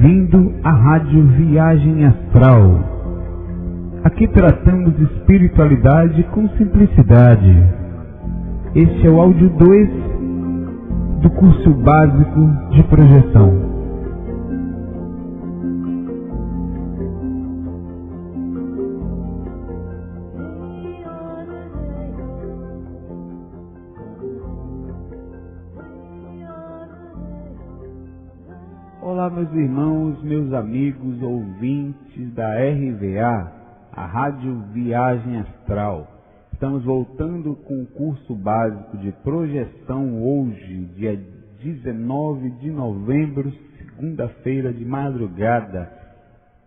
bem-vindo à Rádio Viagem Astral. Aqui tratamos espiritualidade com simplicidade. Este é o áudio 2 do curso básico de projeção. Olá, meus irmãos, meus amigos, ouvintes da RVA, a Rádio Viagem Astral. Estamos voltando com o curso básico de projeção hoje, dia 19 de novembro, segunda-feira de madrugada.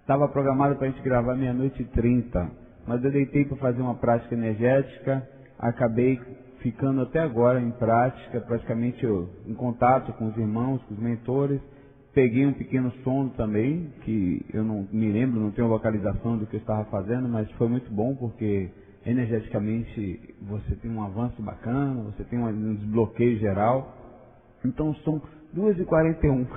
Estava programado para a gente gravar 00:30, mas eu deitei para fazer uma prática energética, acabei ficando até agora em prática, praticamente em contato com os irmãos, com os mentores. Peguei um pequeno sono também, que eu não me lembro, não tenho localização do que eu estava fazendo, mas foi muito bom porque energeticamente você tem um avanço bacana, você tem um desbloqueio geral. Então são 2h41,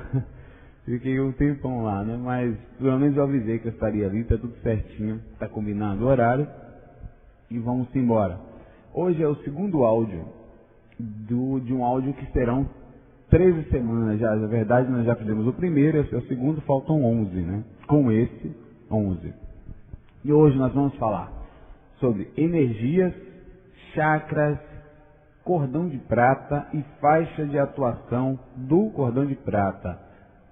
fiquei um tempão lá, né? Mas pelo menos eu avisei que eu estaria ali, está tudo certinho, está combinado o horário e vamos embora. Hoje é o segundo áudio de um áudio que serão 13 semanas já. Na verdade nós já fizemos o primeiro, esse é o segundo, faltam 11, né? Com esse, 11. E hoje nós vamos falar sobre energias, chakras, cordão de prata e faixa de atuação do cordão de prata.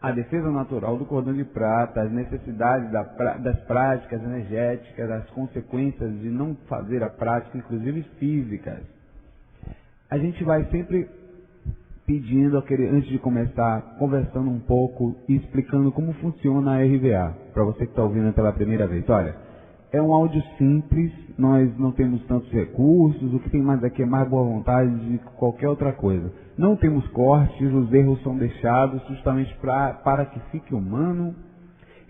A defesa natural do cordão de prata, as necessidades das práticas energéticas, as consequências de não fazer a prática, inclusive físicas. A gente vai sempre pedindo, antes de começar, conversando um pouco e explicando como funciona a RVA, para você que está ouvindo pela primeira vez. Olha, é um áudio simples, nós não temos tantos recursos, o que tem mais aqui é mais boa vontade de qualquer outra coisa. Não temos cortes, os erros são deixados justamente para que fique humano.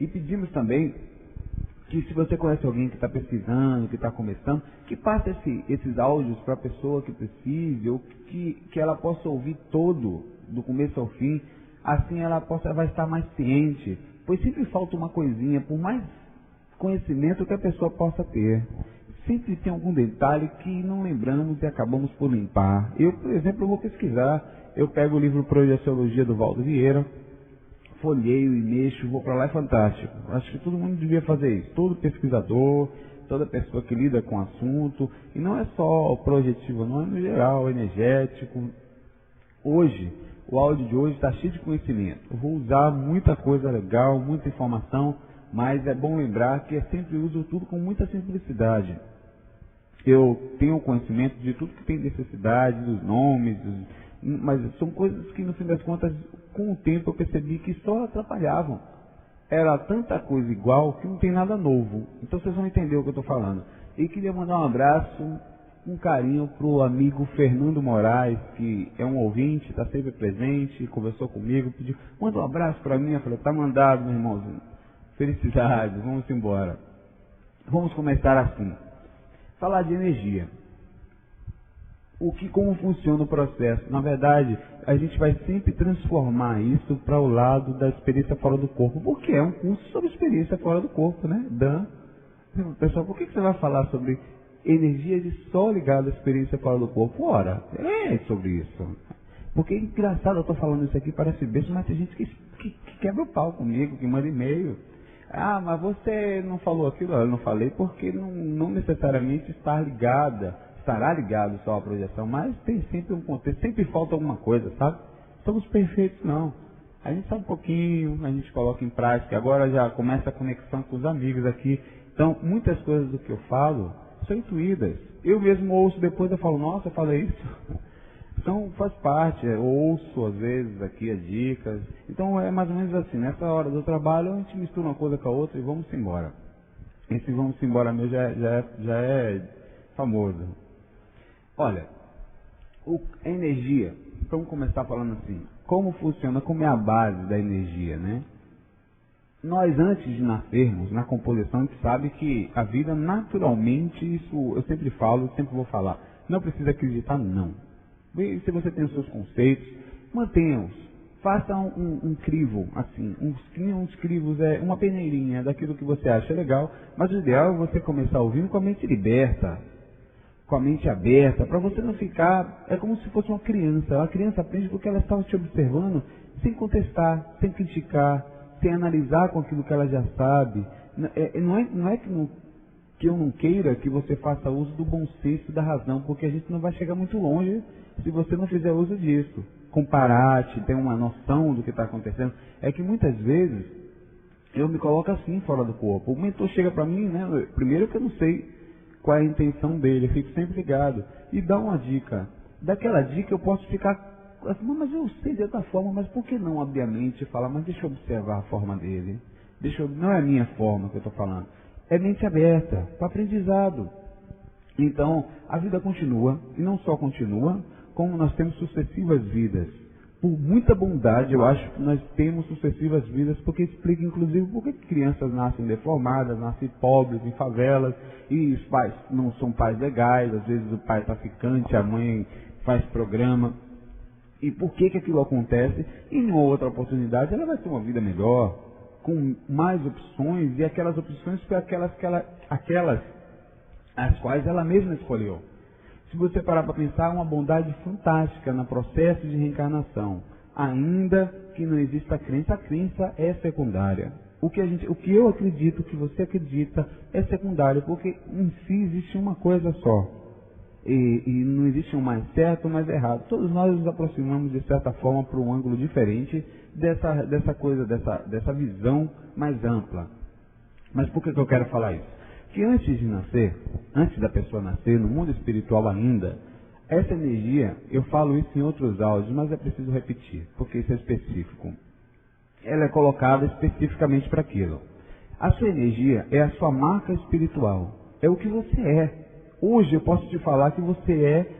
E pedimos também que, se você conhece alguém que está pesquisando, que está começando, que passe esses áudios para a pessoa que precise, ou que ela possa ouvir todo, do começo ao fim, assim ela vai estar mais ciente, pois sempre falta uma coisinha, por mais conhecimento que a pessoa possa ter. Sempre tem algum detalhe que não lembramos e acabamos por limpar. Eu, por exemplo, vou pesquisar, eu pego o livro Projeciologia do Valdo Vieira, folheio e mexo, vou para lá, é fantástico. Acho que todo mundo devia fazer isso. Todo pesquisador, toda pessoa que lida com o assunto. E não é só projetivo, não, é no geral, energético. Hoje, o áudio de hoje está cheio de conhecimento. Eu vou usar muita coisa legal, muita informação, mas é bom lembrar que eu sempre uso tudo com muita simplicidade. Eu tenho conhecimento de tudo que tem necessidade, dos nomes, mas são coisas que, no fim das contas, com o tempo eu percebi que só atrapalhavam. Era tanta coisa igual que não tem nada novo. Então vocês vão entender o que eu estou falando. E queria mandar um abraço, um carinho para o amigo Fernando Moraes, que é um ouvinte, está sempre presente, conversou comigo, pediu, manda um abraço para mim. Eu falei, tá mandado, meu irmãozinho. Felicidades, vamos embora. Vamos começar assim. Falar de energia. Como funciona o processo? Na verdade, a gente vai sempre transformar isso para o lado da experiência fora do corpo, porque é um curso sobre experiência fora do corpo, né? Pessoal, por que você vai falar sobre energia de só ligada à experiência fora do corpo? Ora, é sobre isso. Porque é engraçado, eu estou falando isso aqui, parece besta, mas tem gente que quebra o pau comigo, que manda e-mail. Ah, mas você não falou aquilo? Eu não falei porque não necessariamente estará ligado só à projeção, mas tem sempre um contexto, sempre falta alguma coisa, sabe? Somos perfeitos, não. A gente sabe um pouquinho, a gente coloca em prática, agora já começa a conexão com os amigos aqui. Então, muitas coisas do que eu falo são intuídas. Eu mesmo ouço depois, eu falo, nossa, eu falei isso. Então, faz parte, eu ouço às vezes aqui as dicas. Então, é mais ou menos assim, nessa hora do trabalho, a gente mistura uma coisa com a outra e vamos embora. Esse vamos embora meu já é famoso. Olha, a energia, vamos começar falando assim, como funciona, como é a base da energia, né? Nós, antes de nascermos, na composição, a gente sabe que a vida naturalmente, isso eu sempre falo, sempre vou falar, não precisa acreditar, não. E se você tem os seus conceitos, mantenha-os. faça um crivo, assim, uns crivos, uma peneirinha daquilo que você acha legal, mas o ideal é você começar ouvindo com a mente liberta, com a mente aberta, para você não ficar, é como se fosse uma criança. A criança aprende porque ela estava te observando sem contestar, sem criticar, sem analisar com aquilo que ela já sabe. Não é que eu não queira que você faça uso do bom senso e da razão, porque a gente não vai chegar muito longe se você não fizer uso disso. Comparar-te, ter uma noção do que está acontecendo. É que muitas vezes eu me coloco assim fora do corpo. O mentor chega para mim, né? Primeiro que eu não sei qual é a intenção dele, eu fico sempre ligado. E dá uma dica. Daquela dica eu posso ficar assim, mas eu sei de outra forma, mas por que não abrir a mente e falar, mas deixa eu observar a forma dele. Não é a minha forma que eu estou falando. É mente aberta, para aprendizado. Então, a vida continua, e não só continua, como nós temos sucessivas vidas. Por muita bondade, eu acho que nós temos sucessivas vidas, porque explica, inclusive, por que crianças nascem deformadas, nascem pobres, em favelas, e os pais não são pais legais, às vezes o pai é traficante, a mãe faz programa. E por que aquilo acontece? E em uma outra oportunidade, ela vai ter uma vida melhor, com mais opções, e aquelas opções foi aquelas as quais ela mesma escolheu. Se você parar para pensar, uma bondade fantástica no processo de reencarnação. Ainda que não exista a crença é secundária. O que eu acredito, o que você acredita, é secundário, porque em si existe uma coisa só. E não existe um mais certo ou mais errado. Todos nós nos aproximamos, de certa forma, para um ângulo diferente dessa visão mais ampla. Mas por que eu quero falar isso? Que antes de nascer, antes da pessoa nascer, no mundo espiritual ainda, essa energia, eu falo isso em outros áudios, mas é preciso repetir, porque isso é específico. Ela é colocada especificamente para aquilo. A sua energia é a sua marca espiritual, é o que você é. Hoje eu posso te falar que você é,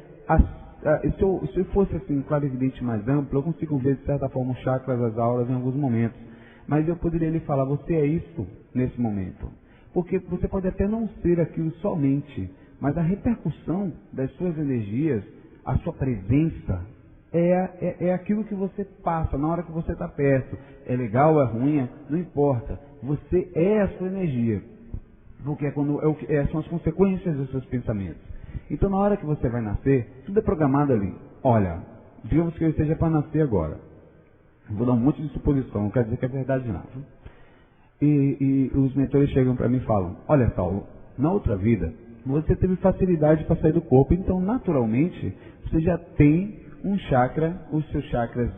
se eu fosse assim, clarividente mais amplo, eu consigo ver de certa forma os chakras, as auras em alguns momentos, mas eu poderia lhe falar, você é isso nesse momento. Porque você pode até não ser aquilo somente, mas a repercussão das suas energias, a sua presença, é aquilo que você passa na hora que você está perto. É legal, é ruim, não importa. Você é a sua energia. Porque são as consequências dos seus pensamentos. Então, na hora que você vai nascer, tudo é programado ali. Olha, digamos que eu esteja para nascer agora. Vou dar um monte de suposição, não quer dizer que é verdade não. E os mentores chegam para mim e falam, olha Saulo, na outra vida, você teve facilidade para sair do corpo, então naturalmente você já tem um chakra, os seus chakras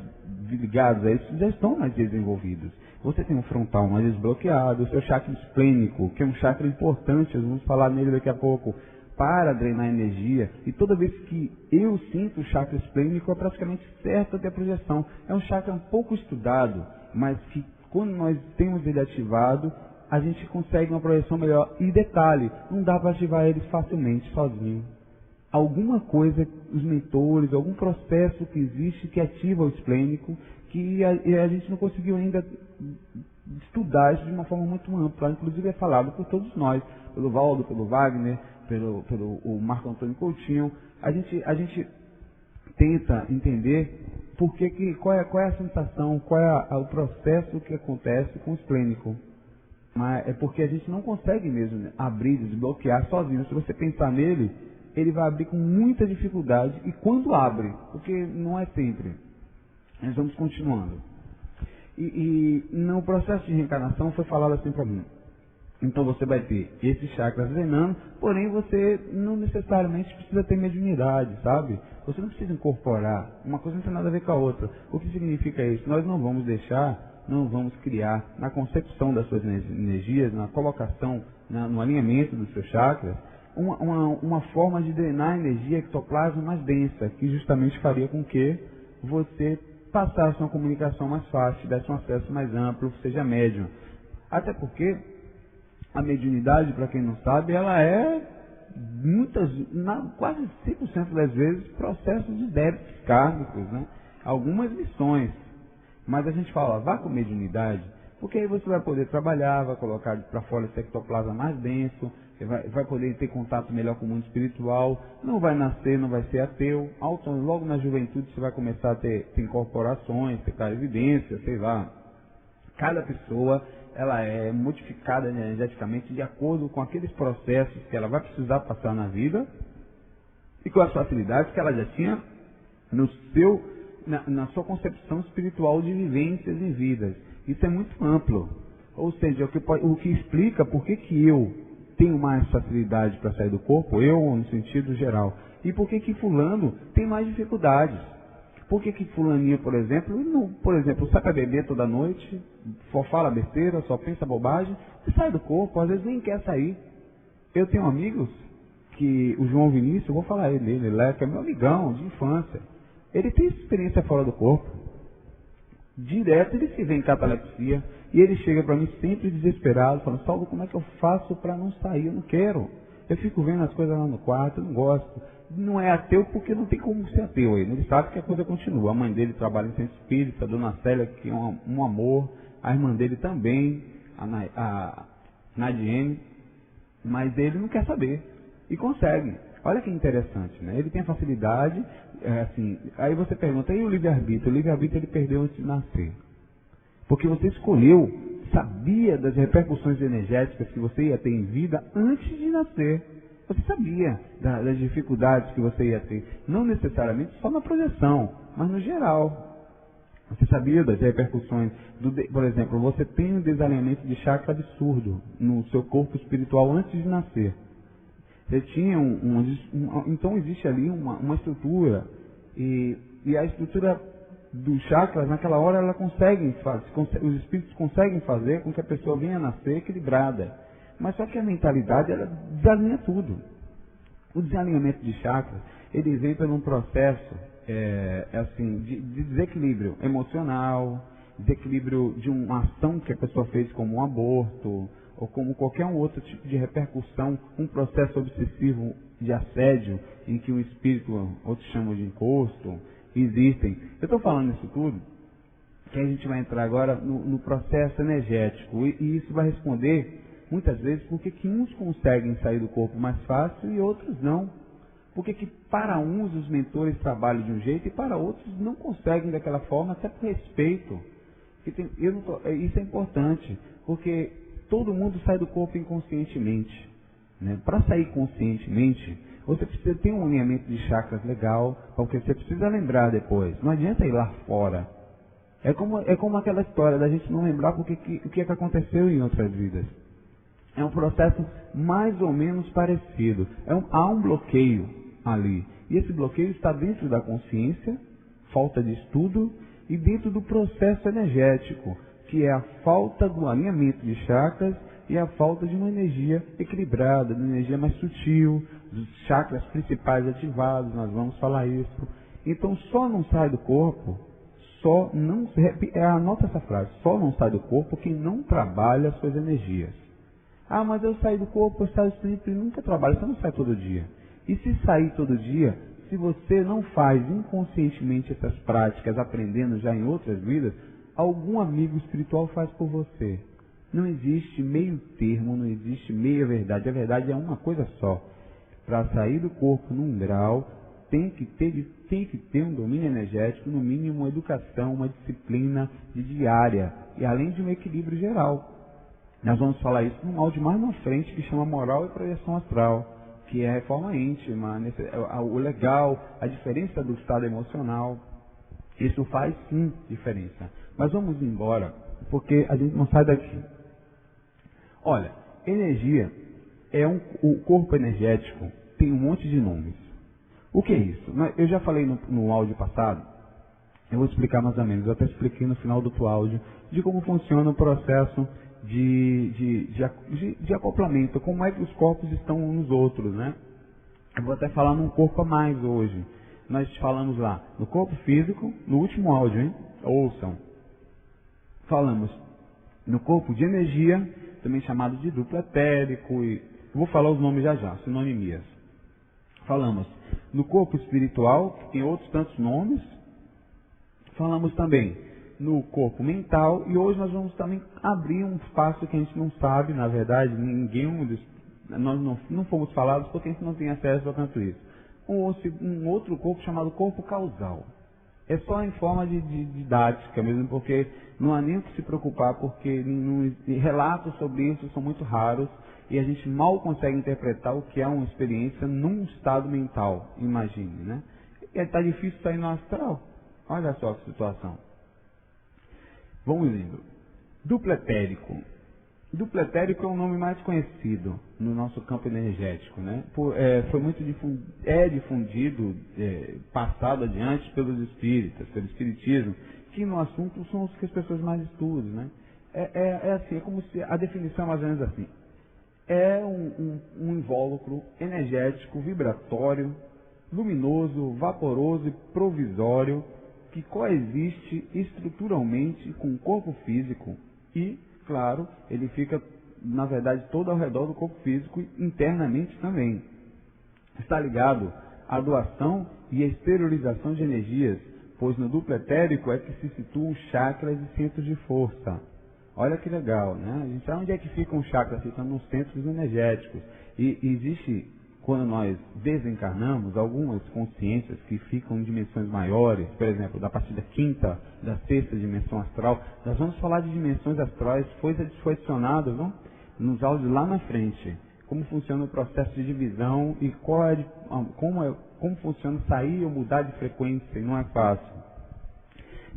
ligados a isso já estão mais desenvolvidos. Você tem um frontal mais desbloqueado, o seu chakra esplênico, que é um chakra importante, nós vamos falar nele daqui a pouco, para drenar energia. E toda vez que eu sinto o chakra esplênico, é praticamente certo ter a projeção. É um chakra um pouco estudado, mas que quando nós temos ele ativado, a gente consegue uma projeção melhor. E detalhe, não dá para ativar ele facilmente, sozinho. Alguma coisa, os mentores, algum processo que existe que ativa o esplênico, que a gente não conseguiu ainda estudar isso de uma forma muito ampla. Inclusive é falado por todos nós, pelo Valdo, pelo Wagner, pelo o Marco Antônio Coutinho. A gente tenta entender qual é a sensação, qual é o processo que acontece com o esplênico. Mas é porque a gente não consegue mesmo abrir, desbloquear sozinho. Se você pensar nele, ele vai abrir com muita dificuldade. E quando abre, porque não é sempre, nós vamos continuando. E no processo de reencarnação foi falado assim para mim. Então você vai ter esses chakras drenando, porém você não necessariamente precisa ter mediunidade, sabe? Você não precisa incorporar. Uma coisa não tem nada a ver com a outra. O que significa isso? Nós não vamos criar na concepção das suas energias, na colocação, no alinhamento dos seus chakras, uma forma de drenar a energia ectoplasma mais densa, que justamente faria com que você passasse uma comunicação mais fácil, desse um acesso mais amplo, seja médium. Até porque a mediunidade, para quem não sabe, ela é quase 100% das vezes processos de débitos kármicos, né? Algumas missões. Mas a gente fala, vá com mediunidade, Porque aí você vai poder trabalhar, vai colocar para fora esse ectoplasma mais denso, vai poder ter contato melhor com o mundo espiritual, não vai nascer, não vai ser ateu. Logo na juventude você vai começar a ter incorporações, ter clarividência, sei lá. Cada pessoa, ela é modificada energeticamente de acordo com aqueles processos que ela vai precisar passar na vida e com as facilidades que ela já tinha na sua concepção espiritual de vivências em vidas. Isso é muito amplo. Ou seja, o que explica por que eu tenho mais facilidade para sair do corpo, eu no sentido geral, e por que fulano tem mais dificuldades. Por que fulaninho, por exemplo, sai para beber toda noite, só fala besteira, só pensa bobagem, e sai do corpo, às vezes nem quer sair. Eu tenho amigos que, o João Vinícius, eu vou falar dele, que é meu amigão de infância, ele tem experiência fora do corpo. Direto ele se vê em catalepsia, e ele chega para mim sempre desesperado, falando, Saulo, como é que eu faço para não sair? Eu não quero. Eu fico vendo as coisas lá no quarto, eu não gosto. Não é ateu porque não tem como ser ateu aí. Ele sabe que a coisa continua. A mãe dele trabalha em centro espírita, a dona Célia, que é um amor, a irmã dele também, a Nadiene, mas ele não quer saber. E consegue. Olha que interessante, né? Ele tem a facilidade, aí você pergunta, e o livre-arbítrio? O livre-arbítrio ele perdeu antes de nascer. Porque você escolheu, sabia das repercussões energéticas que você ia ter em vida antes de nascer. Você sabia das dificuldades que você ia ter. Não necessariamente só na projeção, mas no geral. Você sabia das repercussões. Por exemplo, você tem um desalinhamento de chakra absurdo no seu corpo espiritual antes de nascer. Você tinha então existe ali uma estrutura. E a estrutura dos chakras, naquela hora, ela os espíritos conseguem fazer com que a pessoa venha a nascer equilibrada. Mas só que a mentalidade, ela desalinha tudo. O desalinhamento de chakras, ele vem por um processo de desequilíbrio emocional, desequilíbrio de uma ação que a pessoa fez como um aborto, ou como qualquer outro tipo de repercussão, um processo obsessivo de assédio, em que um espírito, outros chamam de encosto, existem. Eu estou falando isso tudo, que a gente vai entrar agora no processo energético, e isso vai responder muitas vezes por que uns conseguem sair do corpo mais fácil e outros não. Porque que para uns os mentores trabalham de um jeito e para outros não conseguem daquela forma, até por respeito. Isso é importante, porque todo mundo sai do corpo inconscientemente. Né? Para sair conscientemente, você precisa ter um alinhamento de chakras legal, porque você precisa lembrar depois. Não adianta ir lá fora. É como aquela história da gente não lembrar o que aconteceu em outras vidas. É um processo mais ou menos parecido. Há um bloqueio ali. E esse bloqueio está dentro da consciência, falta de estudo, e dentro do processo energético, que é a falta do alinhamento de chakras e a falta de uma energia equilibrada, de uma energia mais sutil, dos chakras principais ativados, nós vamos falar isso. Então só não sai do corpo, anota essa frase, só não sai do corpo quem não trabalha as suas energias. Ah, mas eu saio do corpo, eu saio sempre, nunca trabalho, você não sai todo dia. E se sair todo dia, se você não faz inconscientemente essas práticas, aprendendo já em outras vidas, algum amigo espiritual faz por você. Não existe meio termo, não existe meia verdade. A verdade é uma coisa só. Para sair do corpo num grau, tem que ter um domínio energético, no mínimo uma educação, uma disciplina diária, e além de um equilíbrio geral. Nós vamos falar isso num áudio mais na frente, que chama Moral e Projeção Astral, que é a reforma íntima, o legal, a diferença do estado emocional. Isso faz sim diferença. Mas vamos embora, porque a gente não sai daqui. Olha, energia o corpo energético tem um monte de nomes. O que é isso? Eu já falei no áudio passado, eu vou explicar mais ou menos, eu até expliquei no final do outro áudio, de como funciona o processo de acoplamento, como é que os corpos estão uns nos outros, né? Eu vou até falar num corpo a mais hoje. Nós falamos lá no corpo físico, no último áudio, hein? Ouçam. Falamos no corpo de energia, também chamado de duplo etérico, e vou falar os nomes já, sinonimias. Falamos no corpo espiritual, que tem outros tantos nomes. Falamos também no corpo mental, e hoje nós vamos também abrir um espaço que a gente não sabe, na verdade, nós não fomos falados porque a gente não tem acesso a tanto isso. Um outro corpo chamado corpo causal. É só em forma de didática mesmo, porque não há nem o que se preocupar, porque relatos sobre isso são muito raros e a gente mal consegue interpretar o que é uma experiência num estado mental, imagine, né? E está difícil sair no astral. Olha só que situação. Vamos indo. Duplo etérico. Duplo etérico é o nome mais conhecido no nosso campo energético, né? Foi muito difundido, passado adiante pelos espíritas, pelo espiritismo, que no assunto são os que as pessoas mais estudam, né? Assim, é como se a definição é mais ou menos assim. É um invólucro energético, vibratório, luminoso, vaporoso e provisório, que coexiste estruturalmente com o corpo físico e, claro, ele fica, na verdade, todo ao redor do corpo físico e internamente também. Está ligado à doação e à exteriorização de energias, pois no duplo etérico é que se situam chakras e centros de força. Olha que legal, né? A gente sabe onde é que ficam os chakras, ficam nos centros energéticos. E existe, quando nós desencarnamos, algumas consciências que ficam em dimensões maiores, por exemplo, da partir da quinta, da sexta dimensão astral. Nós vamos falar de dimensões astrais, foi adicionado, não? Nos áudios lá na frente, como funciona o processo de divisão e como funciona sair ou mudar de frequência, e não é fácil.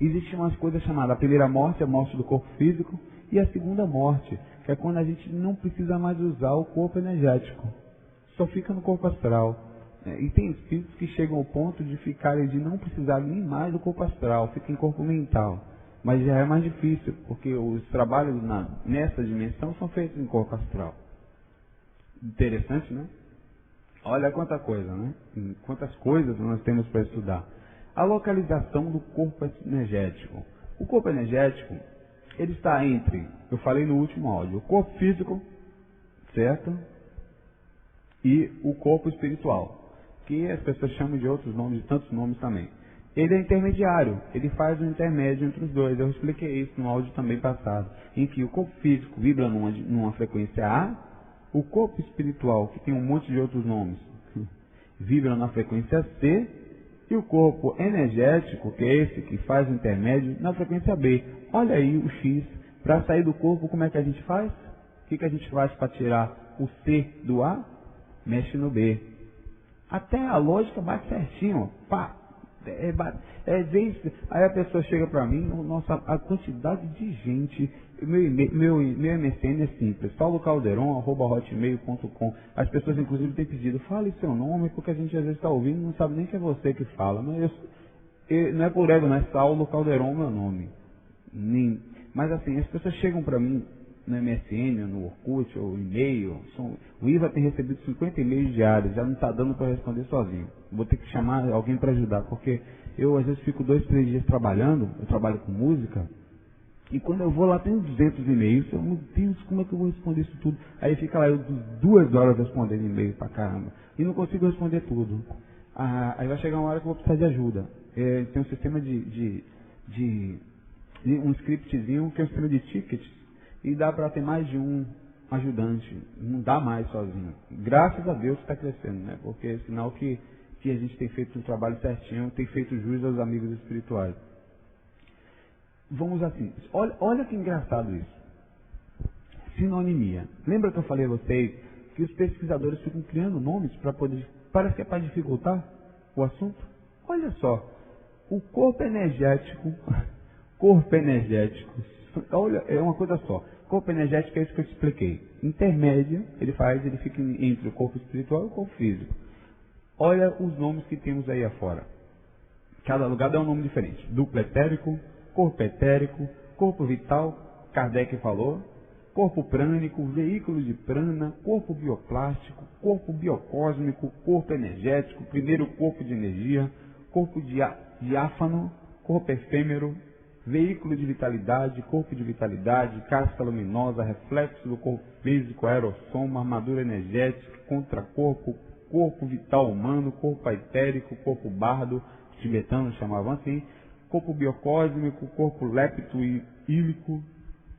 Existe umas coisas chamadas a primeira morte, a morte do corpo físico, e a segunda morte, que é quando a gente não precisa mais usar o corpo energético. Só fica no corpo astral. E tem espíritos que chegam ao ponto de não precisar nem mais do corpo astral, fica em corpo mental. Mas já é mais difícil, porque os trabalhos nessa dimensão são feitos em corpo astral. Interessante, né? Olha quanta coisa, né? Quantas coisas nós temos para estudar. A localização do corpo energético. O corpo energético, ele está entre, eu falei no último áudio, o corpo físico, certo? E o corpo espiritual, que as pessoas chamam de outros nomes, de tantos nomes também. Ele é intermediário, ele faz um intermédio entre os dois. Eu expliquei isso no áudio também passado, em que o corpo físico vibra numa frequência A, o corpo espiritual, que tem um monte de outros nomes, vibra na frequência C, e o corpo energético, que é esse que faz o intermédio, na frequência B. Olha aí o X. Para sair do corpo, como é que a gente faz? O que a gente faz para tirar o C do A? Mexe no B. Até a lógica bate certinho. Pá. Aí a pessoa chega para mim, nossa, a quantidade de gente. Meu MSN é simples, paulocalderon@hotmail.com. As pessoas inclusive têm pedido, fale seu nome, porque a gente às vezes está ouvindo e não sabe nem que é você que fala. Mas não é por ego, não é Saulo Calderon meu nome. Mas assim, as pessoas chegam para mim no MSN, no Orkut, ou e-mail. O Iva tem recebido 50 e-mails diários, já não está dando para responder sozinho. Vou ter que chamar alguém para ajudar, porque eu às vezes fico 2, 3 dias trabalhando, eu trabalho com música, e quando eu vou lá tem 200 e-mails, meu Deus, como é que eu vou responder isso tudo? Aí fica lá eu 2 horas respondendo e-mail pra caramba, e não consigo responder tudo. Aí vai chegar uma hora que eu vou precisar de ajuda. Tem um sistema um scriptzinho que é um sistema de tickets, e dá para ter mais de um ajudante, não dá mais sozinho. Graças a Deus está crescendo, né? Porque é sinal que a gente tem feito um trabalho certinho, tem feito jus aos amigos espirituais. Vamos assim, olha que engraçado isso. Sinonimia. Lembra que eu falei a vocês que os pesquisadores ficam criando nomes para poder, parece que é para dificultar o assunto? Olha só, o corpo energético, olha, é uma coisa só. Corpo energético é isso que eu expliquei. Intermédio, ele fica entre o corpo espiritual e o corpo físico. Olha os nomes que temos aí afora. Cada lugar dá um nome diferente. Duplo etérico, corpo vital, Kardec falou, corpo prânico, veículo de prana, corpo bioplástico, corpo biocósmico, corpo energético, primeiro corpo de energia, corpo diáfano, corpo efêmero, veículo de vitalidade, corpo de vitalidade, casca luminosa, reflexo do corpo físico, aerossoma, armadura energética, contracorpo, corpo vital humano, corpo etérico, corpo bardo, os tibetanos chamavam assim, corpo biocósmico, corpo léptico e ílico,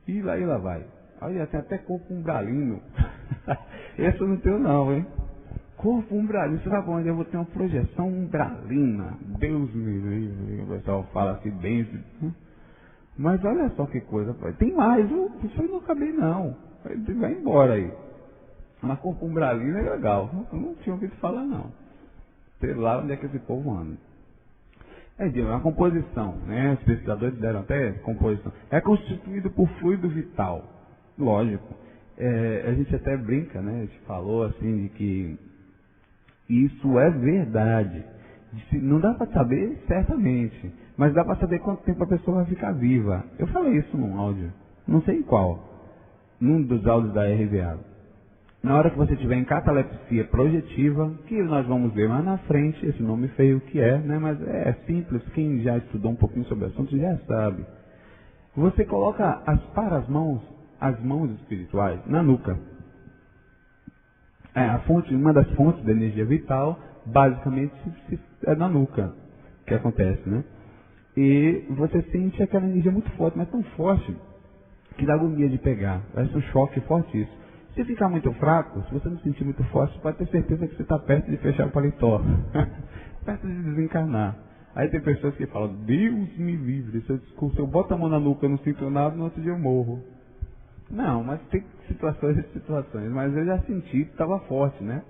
e lá vai. Olha, tem até corpo umbralino. Esse eu não tenho não, hein? Corpo umbralino, você sabe onde eu vou ter uma projeção umbralina? Deus me livre, o pessoal fala assim bem. Mas olha só que coisa, tem mais, isso aí não acabei não. Vai embora aí. Mas corpo umbralino é legal, eu não tinha ouvido falar não. Sei lá onde é que esse povo anda. É uma composição, né? Os pesquisadores deram até composição. É constituído por fluido vital. Lógico. A gente até brinca, né? A gente falou assim de que isso é verdade. Não dá para saber certamente, mas dá para saber quanto tempo a pessoa vai ficar viva. Eu falei isso num áudio, não sei qual, num dos áudios da RVA. Na hora que você tiver em catalepsia projetiva, que nós vamos ver mais na frente, esse nome feio que é, né? Mas é simples, quem já estudou um pouquinho sobre o assunto já sabe. Você coloca as mãos espirituais, na nuca. Uma das fontes da energia vital, basicamente, é na nuca que acontece, né? E você sente aquela energia muito forte, mas tão forte que dá agonia de pegar. Vai ser um choque fortíssimo. Se ficar muito fraco, se você não sentir muito forte, você pode ter certeza que você está perto de fechar o paletó. Perto de desencarnar. Aí tem pessoas que falam, Deus me livre, se eu boto a mão na nuca e não sinto nada, no outro dia eu morro. Não, mas tem situações e situações. Mas eu já senti que estava forte, né?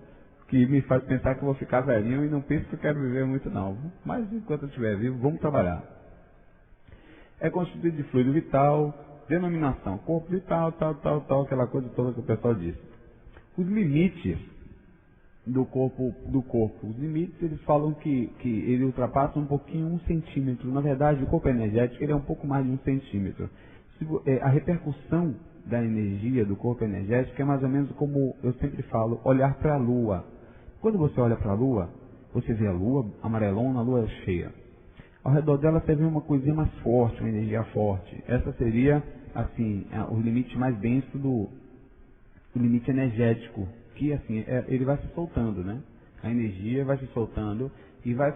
Que me faz pensar que eu vou ficar velhinho e não penso que eu quero viver muito não. Mas enquanto eu estiver vivo, vamos trabalhar. É constituído de fluido vital, denominação, corpo vital, tal, aquela coisa toda que o pessoal disse. Os limites do corpo, os limites, eles falam que ele ultrapassa um pouquinho 1 centímetro. Na verdade, o corpo energético ele é um pouco mais de 1 centímetro. A repercussão da energia do corpo energético é mais ou menos como eu sempre falo, olhar para a Lua. Quando você olha para a Lua, você vê a Lua amarelona, a Lua cheia. Ao redor dela você vê uma coisinha mais forte, uma energia forte. Essa seria, assim, o limite mais denso do limite energético, que, assim, ele vai se soltando, né? A energia vai se soltando e vai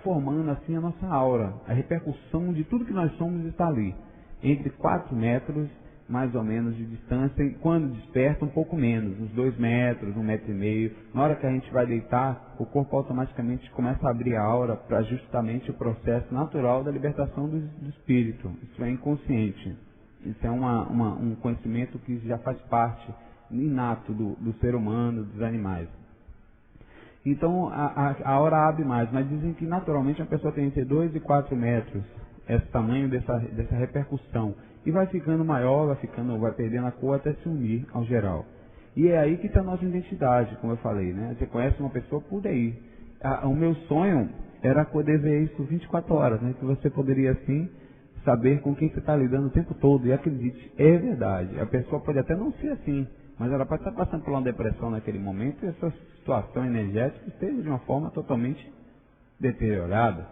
formando, assim, a nossa aura. A repercussão de tudo que nós somos está ali. Entre 4 metros, mais ou menos, de distância, e quando desperta, um pouco menos, uns 2 metros, 1,5 metro. Na hora que a gente vai deitar, o corpo automaticamente começa a abrir a aura para justamente o processo natural da libertação do espírito. Isso é inconsciente. Isso é um conhecimento que já faz parte inato do ser humano, dos animais. Então, a aura abre mais, mas dizem que naturalmente a pessoa tem entre 2 e 4 metros, esse tamanho dessa repercussão. E vai ficando maior, vai perdendo a cor até se unir ao geral. E é aí que está a nossa identidade, como eu falei, né? Você conhece uma pessoa por aí. O meu sonho era poder ver isso 24 horas, né? Que você poderia, assim, saber com quem você está lidando o tempo todo. E acredite, é verdade. A pessoa pode até não ser assim, mas ela pode estar passando por uma depressão naquele momento e essa situação energética esteja de uma forma totalmente deteriorada.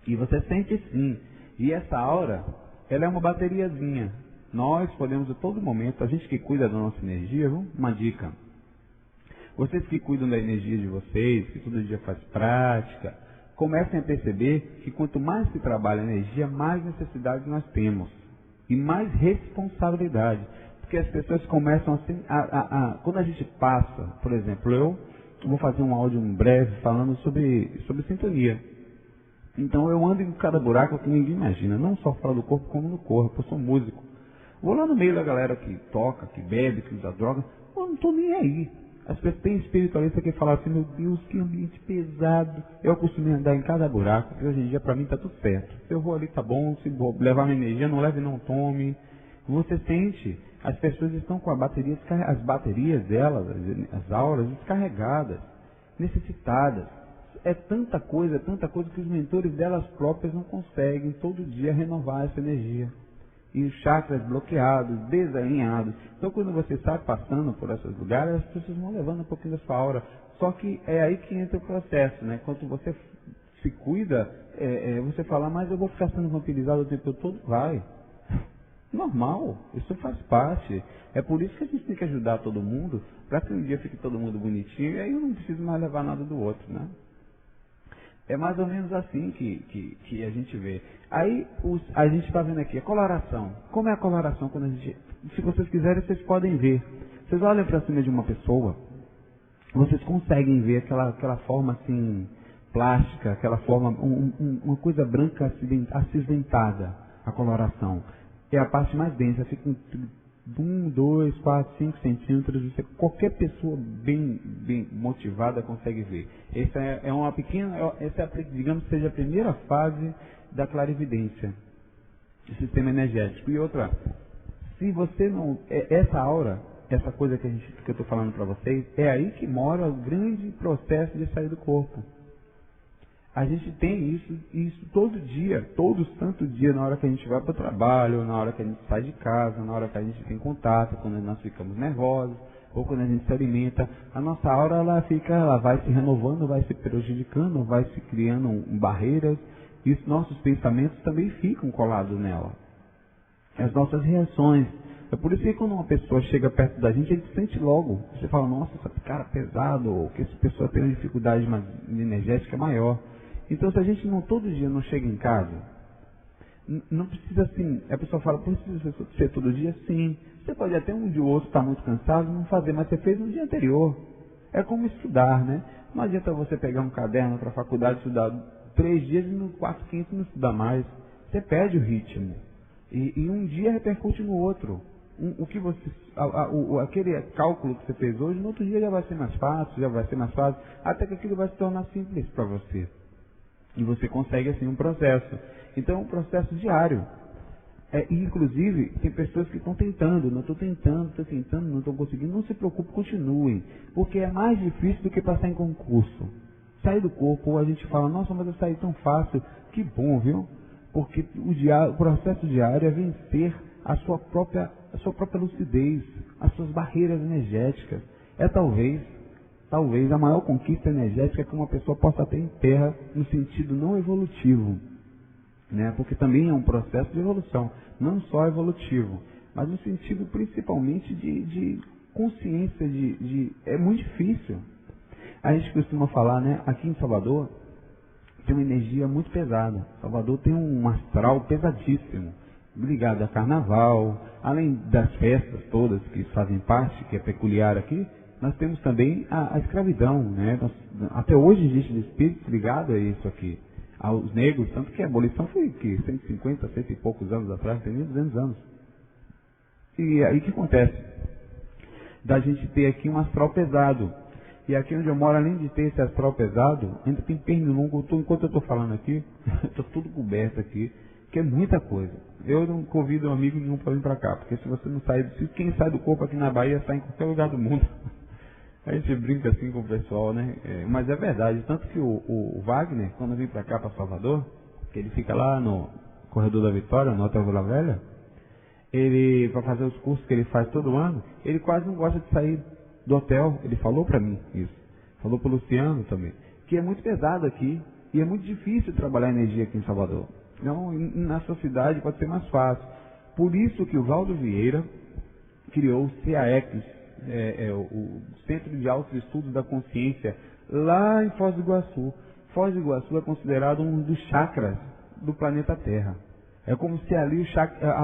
E você sente sim. E essa aura, ela é uma bateriazinha. Nós podemos a todo momento, a gente que cuida da nossa energia, uma dica. Vocês que cuidam da energia de vocês, que todo dia faz prática, comecem a perceber que quanto mais se trabalha a energia, mais necessidade nós temos. E mais responsabilidade. Porque as pessoas começam assim, quando a gente passa, por exemplo, eu vou fazer um áudio em breve falando sobre sintonia. Então eu ando em cada buraco que ninguém imagina, não só fora do corpo como no corpo, eu sou músico. Vou lá no meio da galera que toca, que bebe, que usa droga, eu não estou nem aí. As pessoas têm espiritualista que falam assim, meu Deus, que ambiente pesado. Eu costumo andar em cada buraco, porque hoje em dia para mim está tudo certo. Se eu vou ali tá bom, se vou levar minha energia, não leve, não tome. Você sente, as pessoas estão com as baterias delas, as auras descarregadas, necessitadas. É tanta coisa que os mentores delas próprias não conseguem todo dia renovar essa energia. E os chakras bloqueados, desalinhados. Então quando você está passando por esses lugares, as pessoas vão levando um pouquinho da sua aura. Só que é aí que entra o processo, né? Quando você se cuida, você fala, mas eu vou ficar sendo vampirizado o tempo todo? Vai. Normal, isso faz parte. É por isso que a gente tem que ajudar todo mundo, para que um dia fique todo mundo bonitinho, e aí eu não preciso mais levar nada do outro, né? É mais ou menos assim que a gente vê. Aí a gente está vendo aqui a coloração. Como é a coloração quando a gente... Se vocês quiserem, vocês podem ver. Vocês olham para cima de uma pessoa, vocês conseguem ver aquela forma assim, plástica, aquela forma, uma coisa branca acinzentada, a coloração. É a parte mais densa, fica entre 1, 2, 4, 5 centímetros. Qualquer pessoa bem motivada consegue ver. Essa é uma pequena, digamos que seja a primeira fase da clarividência, do sistema energético. E outra, se você não... Essa aura, essa coisa que eu estou falando para vocês, é aí que mora o grande processo de sair do corpo. A gente tem isso todo dia, todo santo dia, na hora que a gente vai para o trabalho, na hora que a gente sai de casa, na hora que a gente tem contato, quando nós ficamos nervosos, ou quando a gente se alimenta. A nossa aura, ela vai se renovando, vai se prejudicando, vai se criando barreiras, e os nossos pensamentos também ficam colados nela. As nossas reações. É por isso que quando uma pessoa chega perto da gente, a gente sente logo. Você fala, nossa, esse cara é pesado, ou que essa pessoa tem uma dificuldade energética maior. Então, se a gente todo dia não chega em casa, não precisa assim, a pessoa fala, precisa ser todo dia? Sim. Você pode até um dia ou outro estar muito cansado, não fazer, mas você fez no dia anterior. É como estudar, né? Não adianta você pegar um caderno para a faculdade, estudar 3 dias e no 4, 5 não estudar mais. Você perde o ritmo. E um dia repercute no outro. Aquele cálculo que você fez hoje, no outro dia já vai ser mais fácil, até que aquilo vai se tornar simples para você. E você consegue assim um processo. Então é um processo diário. Inclusive, tem pessoas que estão tentando, não estou conseguindo, não se preocupe, continuem. Porque é mais difícil do que passar em concurso. Sair do corpo, a gente fala, nossa, mas eu saí tão fácil. Que bom, viu? Porque o processo diário é vencer a sua própria lucidez, as suas barreiras energéticas. É talvez a maior conquista energética que uma pessoa possa ter em terra, no sentido não evolutivo, né? Porque também é um processo de evolução, não só evolutivo, mas no sentido principalmente de consciência, é muito difícil. A gente costuma falar, né? Aqui em Salvador tem uma energia muito pesada. Salvador tem um astral pesadíssimo, ligado a carnaval, além das festas todas que fazem parte, que é peculiar aqui. Nós temos também a escravidão, né? Até hoje existe espíritos ligados a isso aqui, aos negros, tanto que a abolição foi 150, 100 e poucos anos atrás, tem 1.200 anos. E aí o que acontece? Da gente ter aqui um astral pesado. E aqui onde eu moro, além de ter esse astral pesado, ainda tem pernilongo. Enquanto eu estou falando aqui, estou tudo coberto aqui, que é muita coisa. Eu não convido um amigo nenhum para vir para cá, porque se você não sair, quem sai do corpo aqui na Bahia sai em qualquer lugar do mundo. A gente brinca assim com o pessoal, né? Mas é verdade, tanto que o Wagner, quando vem para cá, para Salvador, que ele fica lá no Corredor da Vitória, no Hotel Vila Velha, ele, para fazer os cursos que ele faz todo ano, ele quase não gosta de sair do hotel. Ele falou para mim isso, falou para o Luciano também, que é muito pesado aqui, e é muito difícil trabalhar energia aqui em Salvador. Então, na sua cidade pode ser mais fácil. Por isso que o Valdo Vieira criou o CAEX, o Centro de Altos Estudos da Consciência, lá em Foz do Iguaçu. Foz do Iguaçu é considerado um dos chakras do planeta Terra. É como se ali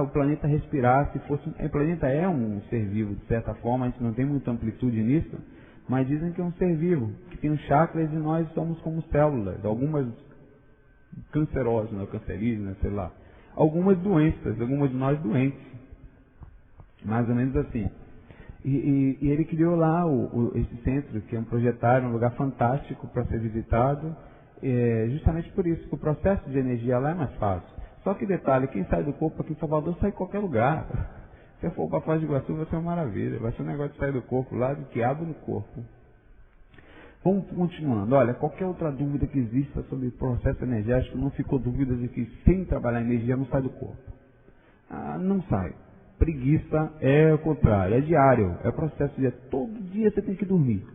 o planeta respirasse, o planeta é um ser vivo, de certa forma, a gente não tem muita amplitude nisso, mas dizem que é um ser vivo, que tem os chakras e nós somos como células, algumas cancerógenas, cancerígenas, sei lá. Algumas doenças, algumas de nós doentes. Mais ou menos assim. E ele criou lá esse centro, que é um projetário, um lugar fantástico para ser visitado, justamente por isso, que o processo de energia lá é mais fácil. Só que detalhe, quem sai do corpo aqui em Salvador sai em qualquer lugar. Se eu for para Foz do Iguaçu vai ser uma maravilha, vai ser um negócio de sair do corpo lá, de quiabo no corpo. Vamos continuando. Olha, qualquer outra dúvida que exista sobre o processo energético, não ficou dúvida de que sem trabalhar energia não sai do corpo. Não sai. Preguiça é o contrário, é diário, é processo de todo dia você tem que dormir.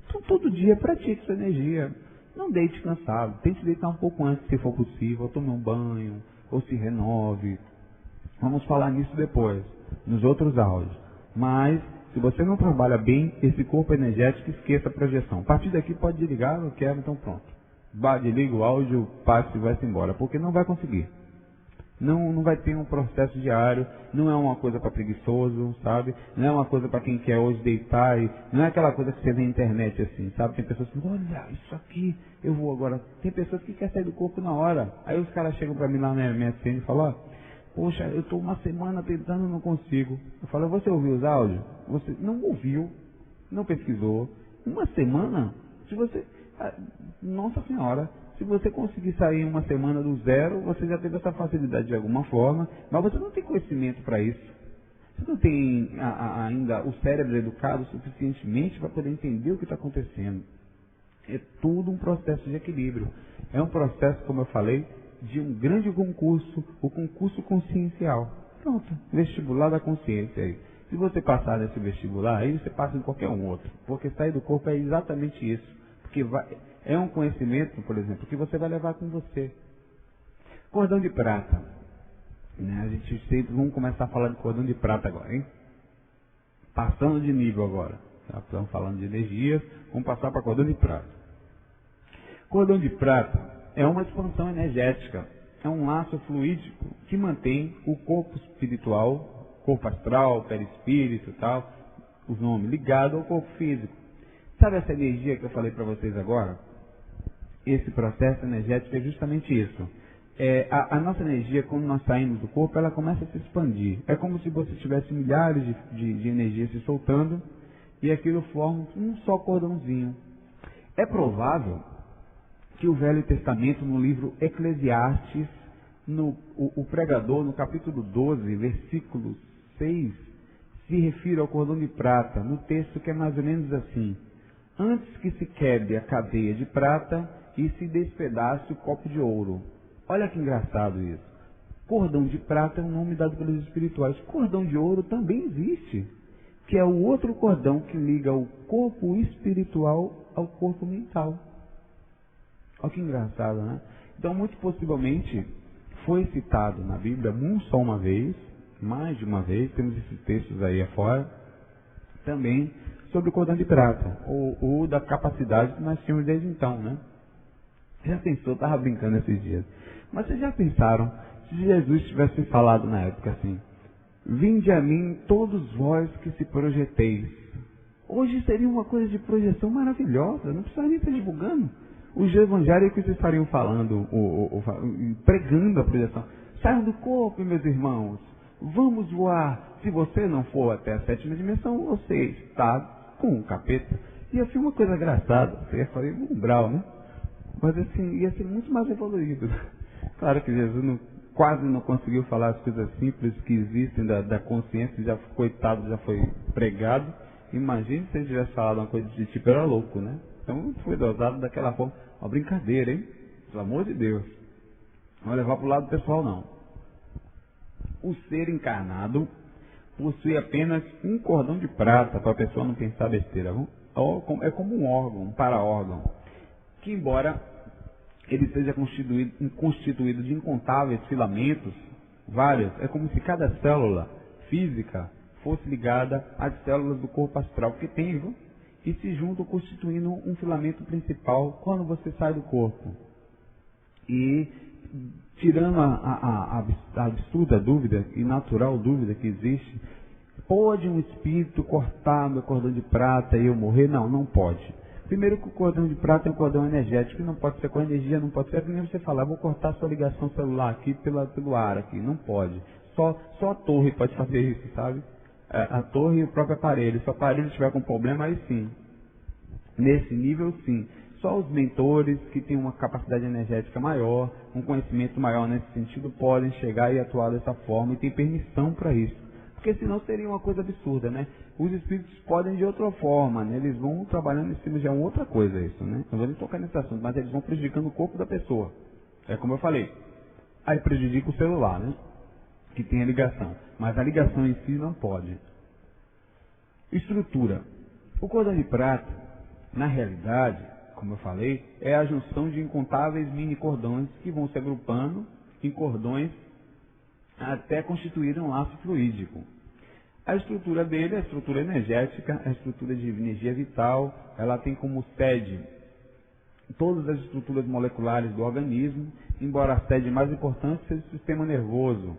Então, todo dia pratique sua energia. Não deite cansado, tente deitar um pouco antes, se for possível, ou tome um banho, ou se renove. Vamos falar nisso depois, nos outros áudios. Mas, se você não trabalha bem esse corpo energético, esqueça a projeção. A partir daqui pode desligar, eu quero, então pronto. Desliga o áudio, passe e vai-se embora, porque não vai conseguir. Não vai ter um processo diário, não é uma coisa para preguiçoso, sabe? Não é uma coisa para quem quer hoje deitar, não é aquela coisa que você vê na internet assim, sabe? Tem pessoas que olha, isso aqui, eu vou agora. Tem pessoas que querem sair do corpo na hora. Aí os caras chegam para mim lá na MSN e falam, poxa, eu estou uma semana tentando e não consigo. Eu falo, você ouviu os áudios? Você não ouviu, não pesquisou. Uma semana? Se você... Nossa Senhora, se você conseguir sair uma semana do zero, você já teve essa facilidade de alguma forma, mas você não tem conhecimento para isso. Você não tem ainda o cérebro educado suficientemente para poder entender o que está acontecendo. É tudo um processo de equilíbrio. É um processo, como eu falei, de um grande concurso, o concurso consciencial. Pronto, vestibular da consciência aí. Se você passar nesse vestibular, aí você passa em qualquer um outro. Porque sair do corpo é exatamente isso. Porque é um conhecimento, por exemplo, que você vai levar com você. Cordão de prata. Né? A gente sempre vamos começar a falar de cordão de prata agora, hein? Passando de nível agora. Já estamos falando de energias, vamos passar para cordão de prata. Cordão de prata é uma expansão energética. É um laço fluídico que mantém o corpo espiritual, corpo astral, perispírito e tal, os nomes, ligado ao corpo físico. Sabe essa energia que eu falei para vocês agora? Esse processo energético é justamente isso. A nossa energia, quando nós saímos do corpo, ela começa a se expandir. É como se você tivesse milhares de energias se soltando e aquilo forma um só cordãozinho. É provável que o Velho Testamento, no livro Eclesiastes, o pregador, no capítulo 12, versículo 6, se refira ao cordão de prata, no texto que é mais ou menos assim: antes que se quebre a cadeia de prata e se despedace o copo de ouro. Olha que engraçado isso. Cordão de prata é um nome dado pelos espirituais. Cordão de ouro também existe, que é o outro cordão que liga o corpo espiritual ao corpo mental. Olha que engraçado, né? Então, muito possivelmente, foi citado na Bíblia, não só uma vez, mais de uma vez, temos esses textos aí afora, também sobre o cordão de prata, ou da capacidade que nós tínhamos desde então, né? Já pensou, eu estava brincando esses dias, mas vocês já pensaram, se Jesus tivesse falado na época assim, vinde a mim todos vós que se projeteis. Hoje seria uma coisa de projeção maravilhosa, não precisaria nem estar divulgando. Os evangélicos estariam falando, pregando a projeção. Saiam do corpo, meus irmãos, vamos voar. Se você não for até a 7ª dimensão, você está com um capeta. Ia ser uma coisa engraçada, você ia fazer um umbral, né? Mas assim, ia ser muito mais evoluído. Claro que Jesus quase não conseguiu falar as coisas simples que existem da consciência, já, coitado, já foi pregado. Imagine se ele tivesse falado uma coisa de tipo, era louco, né? Então foi dosado daquela forma. Uma brincadeira, hein? Pelo amor de Deus. Não vai levar para o lado pessoal, não. O ser encarnado possui apenas um cordão de prata, para a pessoa não pensar besteira. É como um órgão, um para-órgão, que embora ele seja constituído de incontáveis filamentos, vários, é como se cada célula física fosse ligada às células do corpo astral, que tem, viu? E se juntam constituindo um filamento principal quando você sai do corpo. E tirando a absurda dúvida e natural dúvida que existe, pode um espírito cortar meu cordão de prata e eu morrer? Não, não pode. Primeiro que o cordão de prata é um cordão energético, não pode ser com energia, não pode ser que nem você falar, vou cortar sua ligação celular aqui pelo ar aqui, não pode. Só a torre pode fazer isso, sabe? A torre e o próprio aparelho. Se o aparelho estiver com problema, aí sim. Nesse nível, sim. Só os mentores que têm uma capacidade energética maior, um conhecimento maior nesse sentido, podem chegar e atuar dessa forma e têm permissão para isso. Porque senão seria uma coisa absurda, né? Os espíritos podem de outra forma, né? Eles vão trabalhando em cima de outra coisa, isso, né? Não vou nem tocar nesse assunto, mas eles vão prejudicando o corpo da pessoa. É como eu falei. Aí prejudica o celular, né? Que tem a ligação. Mas a ligação em si não pode. Estrutura. O cordão de prata, na realidade, como eu falei, é a junção de incontáveis mini cordões que vão se agrupando em cordões até constituir um laço fluídico. A estrutura dele é a estrutura energética, a estrutura de energia vital, ela tem como sede todas as estruturas moleculares do organismo, embora a sede mais importante seja o sistema nervoso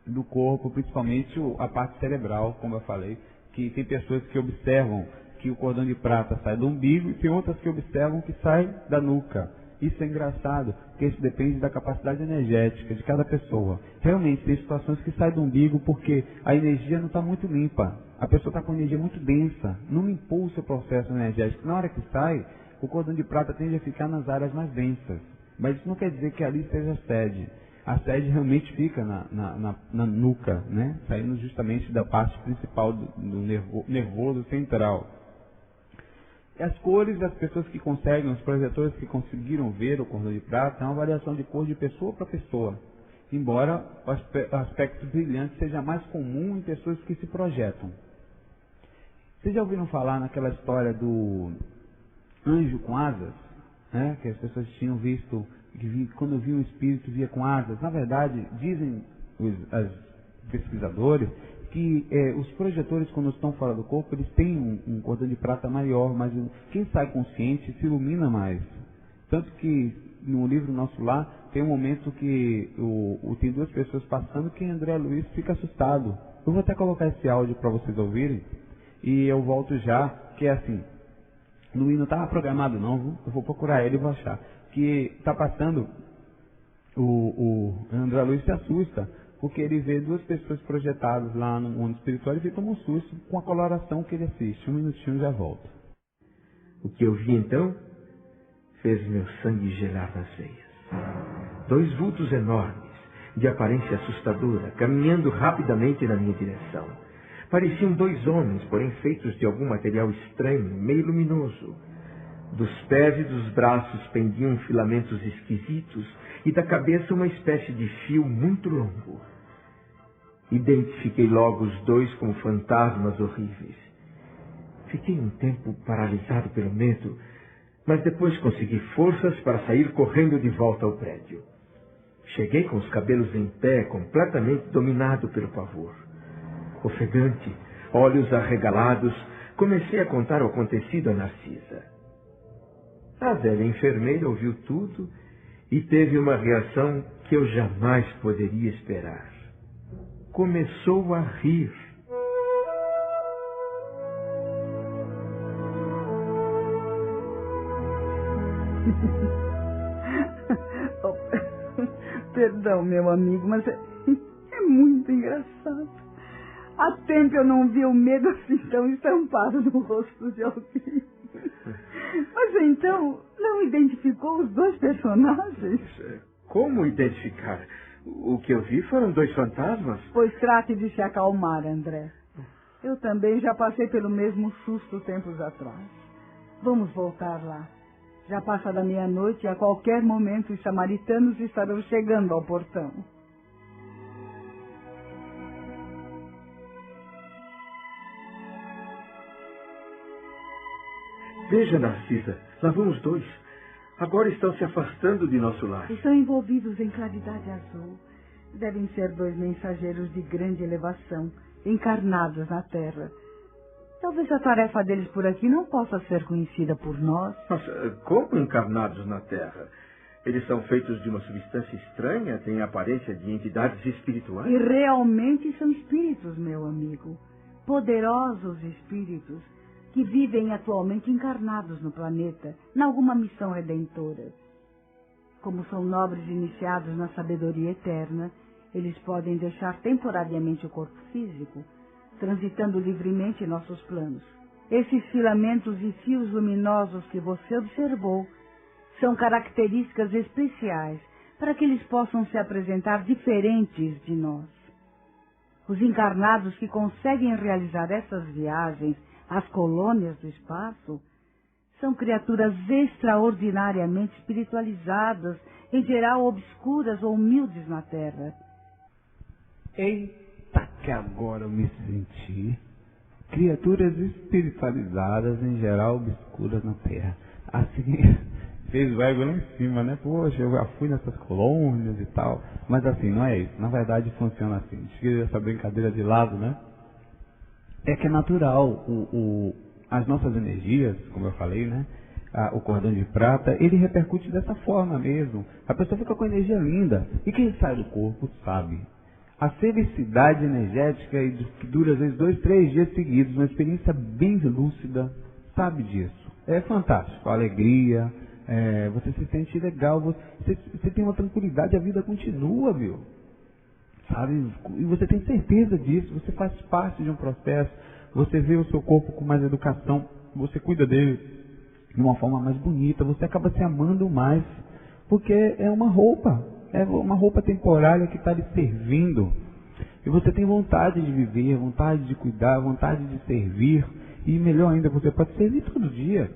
do corpo, principalmente a parte cerebral, como eu falei, que tem pessoas que observam que o cordão de prata sai do umbigo e tem outras que observam que sai da nuca. Isso é engraçado, porque isso depende da capacidade energética de cada pessoa. Realmente, tem situações que saem do umbigo porque a energia não está muito limpa. A pessoa está com energia muito densa, não impulsa o processo energético. Na hora que sai, o cordão de prata tende a ficar nas áreas mais densas. Mas isso não quer dizer que ali seja a sede. A sede realmente fica na nuca, né? Saindo justamente da parte principal do nervoso central. As cores das pessoas que conseguem, os projetores que conseguiram ver o cordão de prata, é uma variação de cor de pessoa para pessoa. Embora o aspecto brilhante seja mais comum em pessoas que se projetam. Vocês já ouviram falar naquela história do anjo com asas? Né? Que as pessoas tinham visto, quando via um espírito, via com asas. Na verdade, dizem os pesquisadores que os projetores, quando estão fora do corpo, eles têm um cordão de prata maior, mas quem sai consciente se ilumina mais. Tanto que no livro nosso lá, tem um momento que tem duas pessoas passando que André Luiz fica assustado. Eu vou até colocar esse áudio para vocês ouvirem, e eu volto já, que é assim, no hino não estava programado não, viu? Eu vou procurar ele e vou achar, que está passando, o André Luiz se assusta, porque ele vê duas pessoas projetadas lá no mundo espiritual e fica um susto com a coloração que ele assiste. Um minutinho já volto. O que eu vi então fez meu sangue gelar nas veias. Dois vultos enormes, de aparência assustadora, caminhando rapidamente na minha direção. Pareciam dois homens, porém feitos de algum material estranho, meio luminoso. Dos pés e dos braços pendiam filamentos esquisitos e da cabeça uma espécie de fio muito longo. Identifiquei logo os dois como fantasmas horríveis. Fiquei um tempo paralisado pelo medo, mas depois consegui forças para sair correndo de volta ao prédio. Cheguei com os cabelos em pé, completamente dominado pelo pavor. Ofegante, olhos arregalados, comecei a contar o acontecido a Narcisa. A velha enfermeira ouviu tudo e teve uma reação que eu jamais poderia esperar. Começou a rir. Perdão, meu amigo, mas é muito engraçado. Há tempo eu não vi o medo assim tão estampado no rosto de alguém. Mas então, não identificou os dois personagens? Como identificar? O que eu vi foram dois fantasmas? Pois trate de se acalmar, André. Eu também já passei pelo mesmo susto tempos atrás. Vamos voltar lá. Já passa da meia-noite e a qualquer momento os samaritanos estarão chegando ao portão. Veja, Narcisa, lá vão os dois. Agora estão se afastando de nosso lar. Estão envolvidos em claridade azul. Devem ser dois mensageiros de grande elevação, encarnados na Terra. Talvez a tarefa deles por aqui não possa ser conhecida por nós. Mas como encarnados na Terra? Eles são feitos de uma substância estranha, têm a aparência de entidades espirituais? E realmente são espíritos, meu amigo. Poderosos espíritos que vivem atualmente encarnados no planeta, em alguma missão redentora. Como são nobres iniciados na sabedoria eterna, eles podem deixar temporariamente o corpo físico, transitando livremente em nossos planos. Esses filamentos e fios luminosos que você observou são características especiais para que eles possam se apresentar diferentes de nós. Os encarnados que conseguem realizar essas viagens às colônias do espaço são criaturas extraordinariamente espiritualizadas, em geral obscuras ou humildes na Terra. Eita, que agora eu me senti. Criaturas espiritualizadas, em geral obscuras na Terra. Assim, fez o ego lá em cima, né? Poxa, eu já fui nessas colônias e tal. Mas assim, não é isso. Na verdade, funciona assim. Tira essa brincadeira de lado, né? É que é natural. As nossas energias, como eu falei, né? o cordão de prata, ele repercute dessa forma mesmo. A pessoa fica com energia linda. E quem sai do corpo sabe. A felicidade energética, que dura às vezes 2, 3 dias seguidos, uma experiência bem lúcida, sabe disso. É fantástico. A alegria, você se sente legal, você tem uma tranquilidade, a vida continua, viu? Sabe? E você tem certeza disso, você faz parte de um processo, você vê o seu corpo com mais educação, você cuida dele de uma forma mais bonita, você acaba se amando mais, porque é uma roupa temporária que está lhe servindo. E você tem vontade de viver, vontade de cuidar, vontade de servir, e melhor ainda, você pode servir todo dia.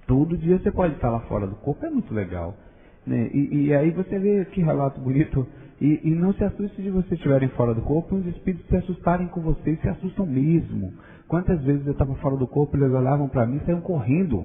Todo dia você pode estar lá fora do corpo, é muito legal. Né? E aí você vê que relato bonito. E não se assuste de vocês estiverem fora do corpo e os espíritos se assustarem com vocês, se assustam mesmo. Quantas vezes eu estava fora do corpo e eles olhavam para mim e saíam correndo,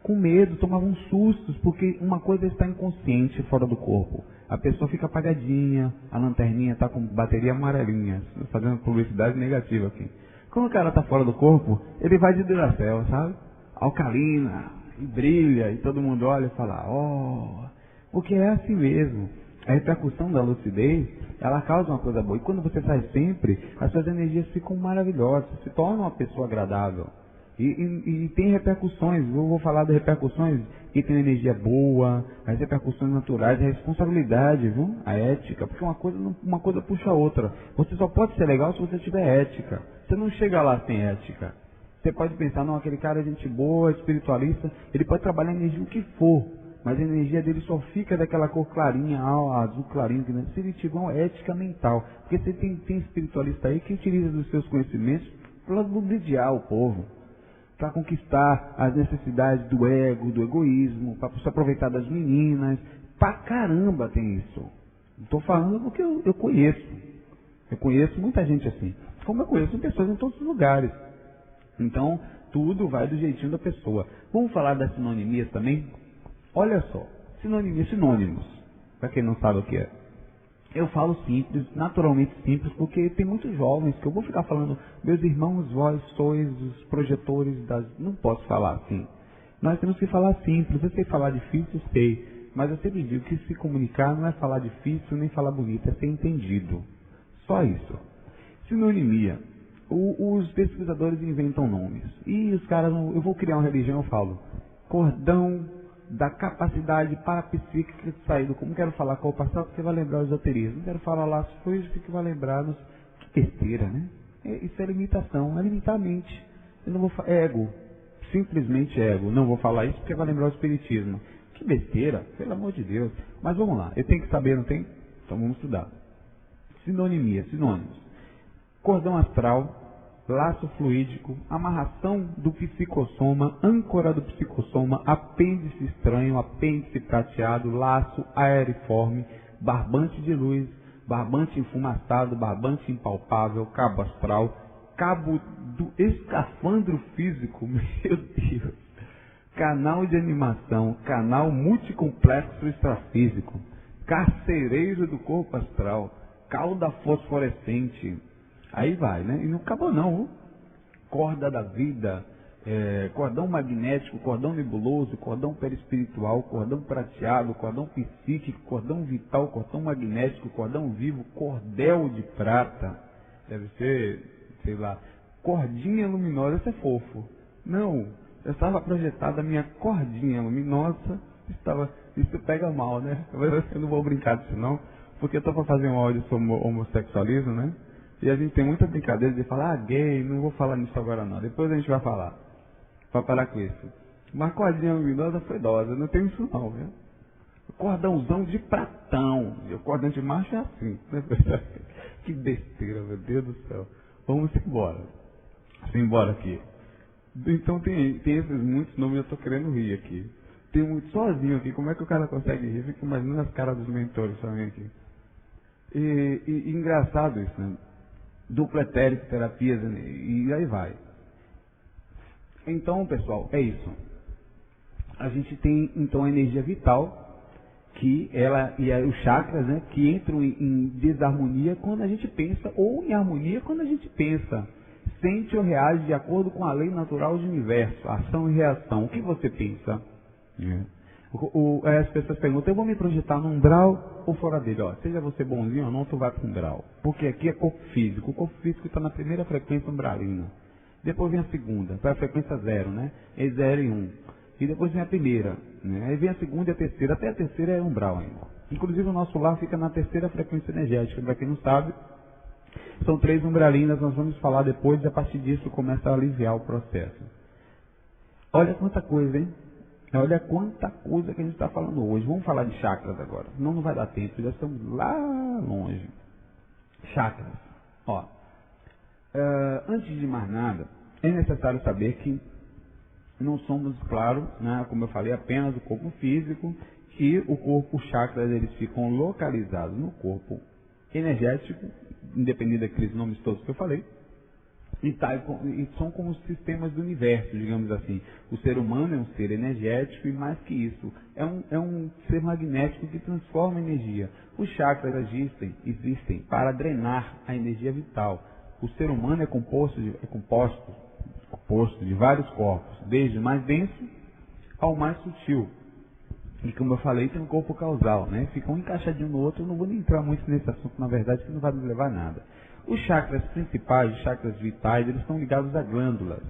com medo, tomavam sustos, porque uma coisa é estar inconsciente fora do corpo. A pessoa fica apagadinha, a lanterninha está com bateria amarelinha, fazendo publicidade negativa aqui. Quando o cara está fora do corpo, ele vai de Duracell, sabe? Alcalina, e brilha, e todo mundo olha e fala, porque é assim mesmo. A repercussão da lucidez, ela causa uma coisa boa. E quando você sai sempre, as suas energias ficam maravilhosas, se torna uma pessoa agradável. E tem repercussões, eu vou falar de repercussões que tem energia boa, as repercussões naturais, a responsabilidade, viu? A ética, porque uma coisa puxa a outra. Você só pode ser legal se você tiver ética. Você não chega lá sem ética. Você pode pensar, não, aquele cara é gente boa, espiritualista, ele pode trabalhar a energia o que for, mas a energia dele só fica daquela cor clarinha, azul clarinho, se ele tiver uma ética mental. Porque você tem espiritualista aí que utiliza dos seus conhecimentos para ludibriar o povo, para conquistar as necessidades do ego, do egoísmo, para se aproveitar das meninas. Pra caramba tem isso. Estou falando porque eu conheço. Eu conheço muita gente assim. Como eu conheço pessoas em todos os lugares. Então, tudo vai do jeitinho da pessoa. Vamos falar das sinonimias também? Olha só, sinônimos, para quem não sabe o que é. Eu falo simples, naturalmente simples, porque tem muitos jovens que eu vou ficar falando, meus irmãos, vós sois os projetores das... Não posso falar assim. Nós temos que falar simples. Eu sei falar difícil, sei, mas eu sempre digo que se comunicar não é falar difícil nem falar bonito, é ser entendido. Só isso. Sinonimia. Os pesquisadores inventam nomes. E os caras, eu vou criar uma religião, eu falo, cordão da capacidade parapsíquica de sair do corpo. Não quero falar qual passado, porque vai lembrar o esoterismo. Não quero falar laços fluidos, que vai lembrar nos... Que besteira, né? Isso é limitação, é limitar a mente. Eu não vou ego, simplesmente ego. Não vou falar isso porque vai lembrar o espiritismo. Que besteira, pelo amor de Deus. Mas vamos lá, eu tenho que saber, não tem? Então vamos estudar. Sinonimia, sinônimos. Cordão astral, laço fluídico, amarração do psicossoma, âncora do psicossoma, apêndice estranho, apêndice prateado, laço aeriforme, barbante de luz, barbante enfumaçado, barbante impalpável, cabo astral, cabo do escafandro físico, meu Deus, canal de animação, canal multicomplexo extrafísico, carcereiro do corpo astral, cauda fosforescente. Aí vai, né? E não acabou não. Corda da vida, cordão magnético, cordão nebuloso, cordão perispiritual, cordão prateado, cordão psíquico, cordão vital, cordão magnético, cordão vivo, cordel de prata. Deve ser, sei lá, cordinha luminosa. Isso é fofo. Não, eu estava projetada a minha cordinha luminosa. Isso pega mal, né? Eu não vou brincar disso não, porque eu estou para fazer um áudio sobre homossexualismo, né? E a gente tem muita brincadeira de falar, gay, não vou falar nisso agora não, depois a gente vai falar, para parar com isso. Mas cordinha luminosa foi idosa, não tem isso não, viu? Cordãozão de pratão, e o cordão de macho é assim. Que besteira, meu Deus do céu. Vamos embora. Embora aqui. Então tem esses muitos nomes, eu estou querendo rir aqui. Tem muito sozinho aqui, como é que o cara consegue rir? Fico imaginando as caras dos mentores também aqui. E engraçado isso, né? Dupla etérico, terapias, e aí vai. Então, pessoal, é isso. A gente tem, então, a energia vital, que ela, e aí os chakras, né, que entram em desarmonia quando a gente pensa, ou em harmonia quando a gente pensa. sente ou reage de acordo com a lei natural do universo, ação e reação. O que você pensa? As pessoas perguntam, eu vou me projetar no umbral ou fora dele? Ó, seja você bonzinho ou não, tu vai para o umbral. Porque aqui é corpo físico. O corpo físico está na primeira frequência umbralina. Depois vem a segunda, para a frequência 0, né? É 0 e 1. E depois vem a primeira, né? Aí vem a segunda e a terceira. Até a terceira é umbral ainda. Inclusive o nosso lar fica na terceira frequência energética. Para quem não sabe, são 3 umbralinas, nós vamos falar depois e a partir disso começa a aliviar o processo. Olha quanta coisa, hein? Olha quanta coisa que a gente está falando hoje. Vamos falar de chakras agora. Senão não vai dar tempo, já estamos lá longe. Chakras. Ó, antes de mais nada, é necessário saber que não somos, claro, né, como eu falei, apenas o corpo físico, e o corpo, os chakras, eles ficam localizados no corpo energético, independente daqueles nomes todos que eu falei, e são como os sistemas do universo, digamos assim. O ser humano é um ser energético e mais que isso, é um ser magnético que transforma energia. Os chakras existem para drenar a energia vital. O ser humano é composto de vários corpos, desde o mais denso ao mais sutil. E como eu falei, tem um corpo causal, né? Fica um encaixadinho no outro. Eu não vou nem entrar muito nesse assunto, na verdade, que não vai nos levar a nada. Os chakras principais, os chakras vitais, eles estão ligados a glândulas,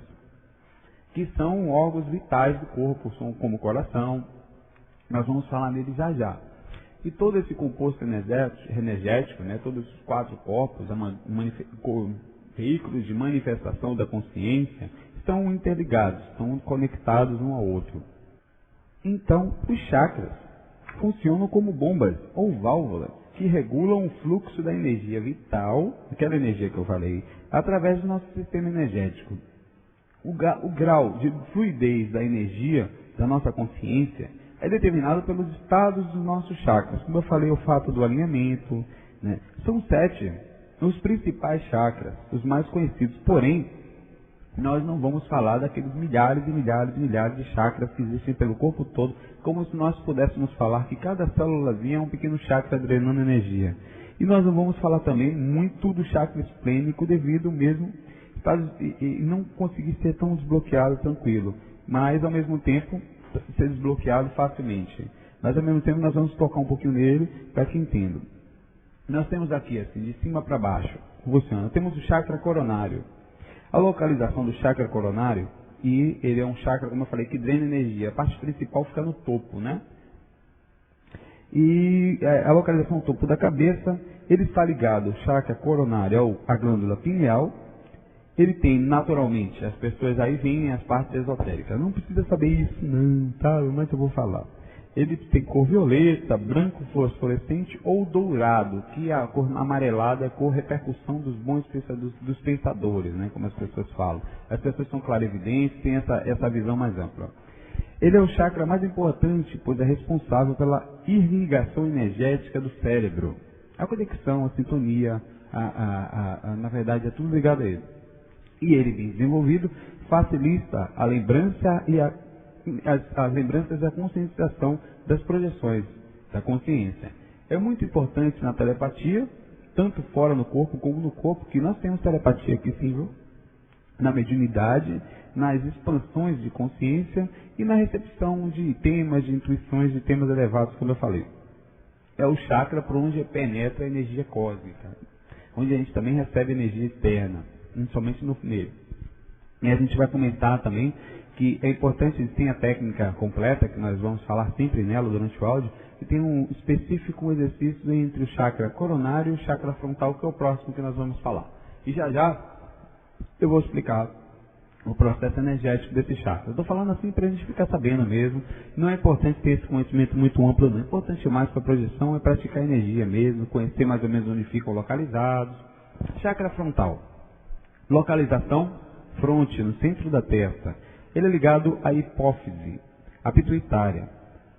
que são órgãos vitais do corpo, são como o coração. Nós vamos falar neles já já. E todo esse composto energético, né? Todos os 4 corpos, veículos de manifestação da consciência, estão interligados, estão conectados um ao outro. Então, os chakras funcionam como bombas ou válvulas que regulam o fluxo da energia vital, aquela energia que eu falei, através do nosso sistema energético. O grau de fluidez da energia da nossa consciência é determinado pelos estados dos nossos chakras. Como eu falei, o fato do alinhamento, né? São 7 os principais chakras, os mais conhecidos. Porém, nós não vamos falar daqueles milhares e milhares e milhares de chakras que existem pelo corpo todo, como se nós pudéssemos falar que cada célulazinha é um pequeno chakra drenando energia. E nós não vamos falar também muito do chakra esplênico devido mesmo e não conseguir ser tão desbloqueado tranquilo, mas ao mesmo tempo ser desbloqueado facilmente. Mas ao mesmo tempo nós vamos tocar um pouquinho nele para que entendam. Nós temos aqui, assim, de cima para baixo, funciona. Temos o chakra coronário. A localização do chakra coronário, e ele é um chakra, como eu falei, que drena energia. A parte principal fica no topo, né? E a localização no topo da cabeça, ele está ligado, o chakra coronário, à glândula pineal. Ele tem, naturalmente, as pessoas aí vêm as partes esotéricas. Não precisa saber isso não, tá? Mas eu vou falar. Ele tem cor violeta, branco fluorescente ou dourado, que a cor amarelada é a cor repercussão dos bons dos pensadores, né, como as pessoas falam. As pessoas são clarividentes, têm essa visão mais ampla. Ele é o chakra mais importante, pois é responsável pela irrigação energética do cérebro. A conexão, a sintonia, na verdade é tudo ligado a ele. E ele, bem desenvolvido, facilita a lembrança e as lembranças e a conscientização das projeções da consciência. É muito importante na telepatia, tanto fora no corpo como no corpo, que nós temos telepatia aqui sim, viu? Na mediunidade, nas expansões de consciência e na recepção de temas, de intuições, de temas elevados, como eu falei. É o chakra por onde penetra a energia cósmica, onde a gente também recebe energia externa, somente nele. E a gente vai comentar também que é importante, eles têm a técnica completa, que nós vamos falar sempre nela durante o áudio, e tem um específico exercício entre o chakra coronário e o chakra frontal, que é o próximo que nós vamos falar. E já já eu vou explicar o processo energético desse chakra. Eu estou falando assim para a gente ficar sabendo mesmo. Não é importante ter esse conhecimento muito amplo, não. É importante mais para a projeção é praticar energia mesmo, conhecer mais ou menos onde ficam localizados. Chakra frontal. Localização, fronte, no centro da testa. Ele é ligado à hipófise, à pituitária.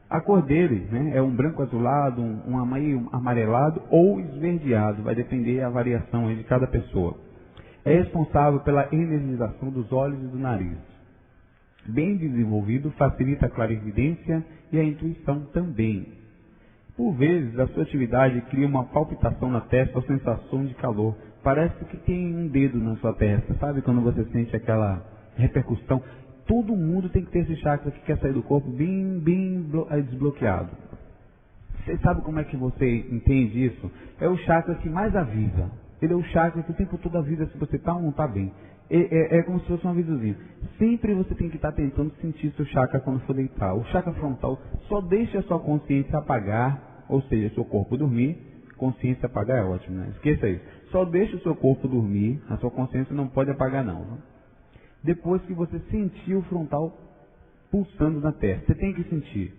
A cor dele, né, é um branco azulado, um meio amarelado ou esverdeado, vai depender da variação de cada pessoa. É responsável pela energização dos olhos e do nariz. Bem desenvolvido, facilita a clarividência e a intuição também. Por vezes, a sua atividade cria uma palpitação na testa ou sensação de calor, parece que tem um dedo na sua testa, sabe? Quando você sente aquela repercussão. Todo mundo tem que ter esse chakra que quer sair do corpo bem desbloqueado. Você sabe como é que você entende isso? É o chakra que mais avisa. Ele é o chakra que o tempo todo avisa se você está ou não está bem. É como se fosse um avisozinho. Sempre você tem que estar tentando sentir seu chakra quando for deitar. O chakra frontal só deixa a sua consciência apagar, ou seja, seu corpo dormir. Consciência apagar é ótimo, né? Esqueça isso. Só deixa o seu corpo dormir, a sua consciência não pode apagar não. Depois que você sentir o frontal pulsando na testa, você tem que sentir,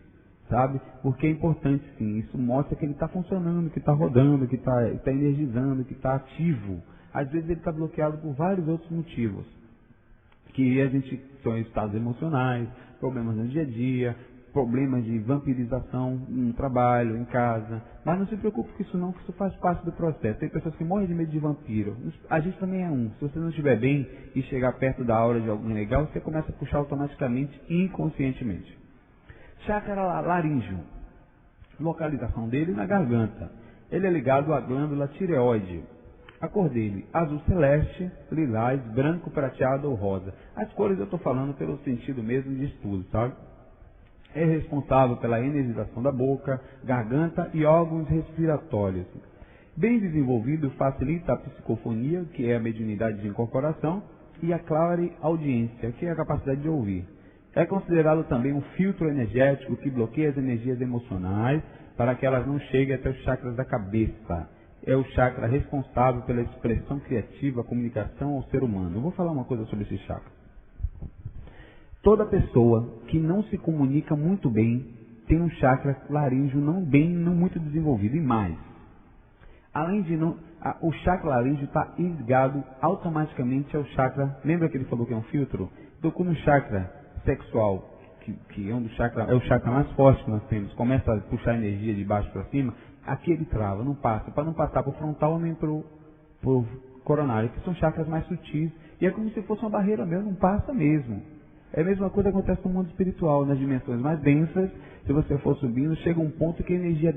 sabe? Porque é importante sim, isso mostra que ele está funcionando, que está rodando, que está energizando, que está ativo. Às vezes ele está bloqueado por vários outros motivos, que a gente são estados emocionais, problemas no dia a dia, problemas de vampirização no trabalho, em casa. Mas não se preocupe com isso não, que isso faz parte do processo. Tem pessoas que morrem de medo de vampiro. A gente também é um. Se você não estiver bem e chegar perto da aura de alguém legal, você começa a puxar automaticamente, inconscientemente. Chakra laríngeo. Localização dele na garganta. Ele é ligado à glândula tireoide. A cor dele, azul celeste, lilás, branco, prateado ou rosa. As cores eu estou falando pelo sentido mesmo de estudo, sabe? É responsável pela energização da boca, garganta e órgãos respiratórios. Bem desenvolvido, facilita a psicofonia, que é a mediunidade de incorporação, e a clareaudiência, que é a capacidade de ouvir. É considerado também um filtro energético que bloqueia as energias emocionais para que elas não cheguem até os chakras da cabeça. É o chakra responsável pela expressão criativa, comunicação ao ser humano. Eu vou falar uma coisa sobre esse chakra. Toda pessoa que não se comunica muito bem tem um chakra laríngeo não muito desenvolvido. E mais, além de o chakra laríngeo está ligado automaticamente ao chakra. Lembra que ele falou que é um filtro? Então, como o chakra sexual, que é é o chakra mais forte que nós temos, começa a puxar energia de baixo para cima, aqui ele trava, não passa. Para não passar para o frontal nem para o coronário, que são chakras mais sutis. E é como se fosse uma barreira mesmo, não passa mesmo. É a mesma coisa que acontece no mundo espiritual, nas dimensões mais densas. Se você for subindo, chega um ponto que a energia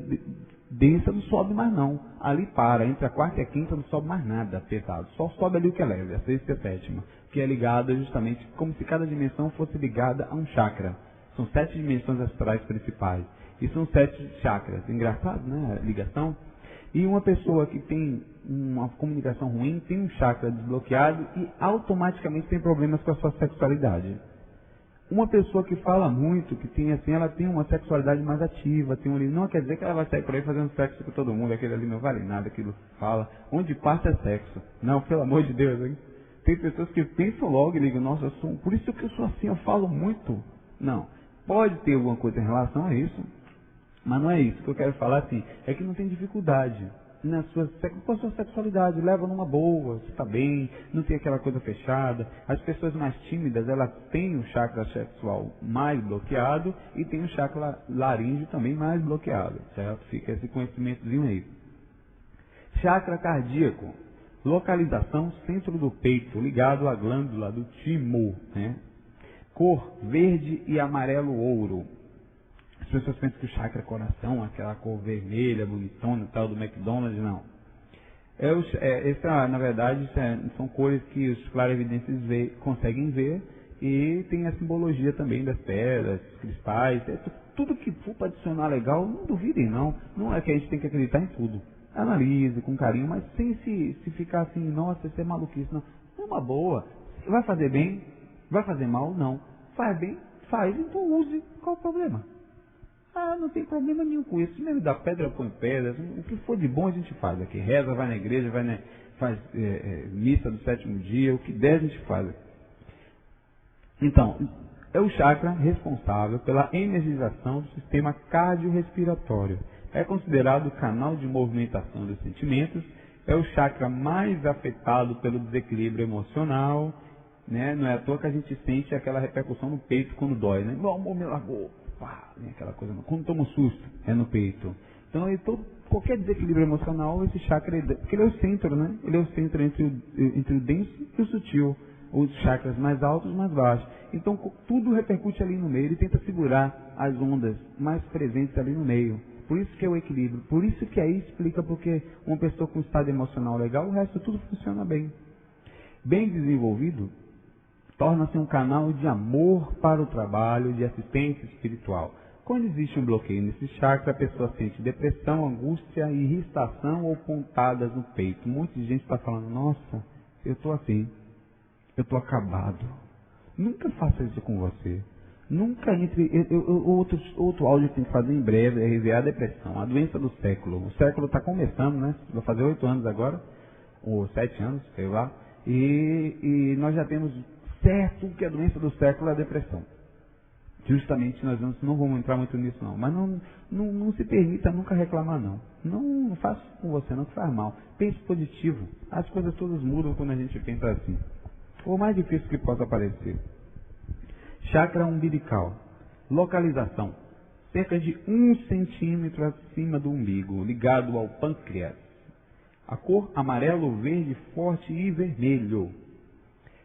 densa não sobe mais não. Ali para, entre a quarta e a quinta não sobe mais nada pesado. Só sobe ali o que é leve, a sexta e a sétima, que é ligada justamente como se cada dimensão fosse ligada a um chakra. São 7 dimensões astrais principais. E são 7 chakras. Engraçado, né? A ligação. E uma pessoa que tem uma comunicação ruim tem um chakra desbloqueado e automaticamente tem problemas com a sua sexualidade. Uma pessoa que fala muito, que tem assim, ela tem uma sexualidade mais ativa, tem não quer dizer que ela vai sair por aí fazendo sexo com todo mundo, aquele ali não vale nada, aquilo fala. Onde passa é sexo. Não, pelo amor de Deus, hein? Tem pessoas que pensam logo e ligam, nossa, por isso que eu sou assim, eu falo muito. Não. Pode ter alguma coisa em relação a isso, mas não é isso que eu quero falar assim, é que não tem dificuldade com a sua sexualidade, leva numa boa, você está bem, não tem aquela coisa fechada. As pessoas mais tímidas, elas têm o chakra sexual mais bloqueado e tem o chakra laríngeo também mais bloqueado, certo? Fica esse conhecimentozinho aí. Chakra cardíaco, localização centro do peito, ligado à glândula do timo, né? Cor verde e amarelo ouro. As pessoas pensam que o chakra é coração, aquela cor vermelha, bonitona, tal do McDonald's, não. Na verdade, são cores que os clarividentes conseguem ver e tem a simbologia também das pedras, cristais, tudo que for para adicionar legal, não duvidem não. Não é que a gente tem que acreditar em tudo. Analise com carinho, mas sem se ficar assim, nossa, isso é maluquice, não. É uma boa. Vai fazer bem? Vai fazer mal? Não. Faz bem? Faz, então use. Qual o problema? Não tem problema nenhum com isso. Mesmo da pedra, põe pedras. O que for de bom a gente faz aqui. Reza, vai na igreja, faz missa do 7º dia. O que der a gente faz. Então, é o chakra responsável pela energização do sistema cardiorrespiratório. É considerado o canal de movimentação dos sentimentos. É o chakra mais afetado pelo desequilíbrio emocional. Né? Não é à toa que a gente sente aquela repercussão no peito quando dói. Né? O amor me largou. Aquela coisa, quando toma um susto, é no peito. Então, qualquer desequilíbrio emocional, esse chakra, porque ele é o centro, né? Ele é o centro entre o denso e o sutil. Os chakras mais altos e mais baixos. Então, tudo repercute ali no meio. Ele tenta segurar as ondas mais presentes ali no meio. Por isso que é o equilíbrio. Por isso que aí explica porque uma pessoa com estado emocional legal, o resto tudo funciona bem. Bem desenvolvido, torna-se um canal de amor para o trabalho, de assistência espiritual. Quando existe um bloqueio nesse chakra, a pessoa sente depressão, angústia, irritação ou pontadas no peito. Muita gente está falando, nossa, eu estou assim, eu estou acabado. Nunca faça isso com você. Nunca entre... Outro áudio que tem que fazer em breve é RVA a depressão, a doença do século. O século está começando, né? Vai fazer 8 anos agora, ou 7 anos, sei lá. E nós já temos certo que a doença do século é a depressão. Justamente nós não vamos entrar muito nisso não. Mas não se permita nunca reclamar não. Não faça isso com você, não faz mal. Pense positivo. As coisas todas mudam quando a gente pensa assim. O mais difícil que possa parecer. Chakra umbilical. Localização. Cerca de 1 centímetro acima do umbigo, ligado ao pâncreas. A cor amarelo, verde, forte e vermelho.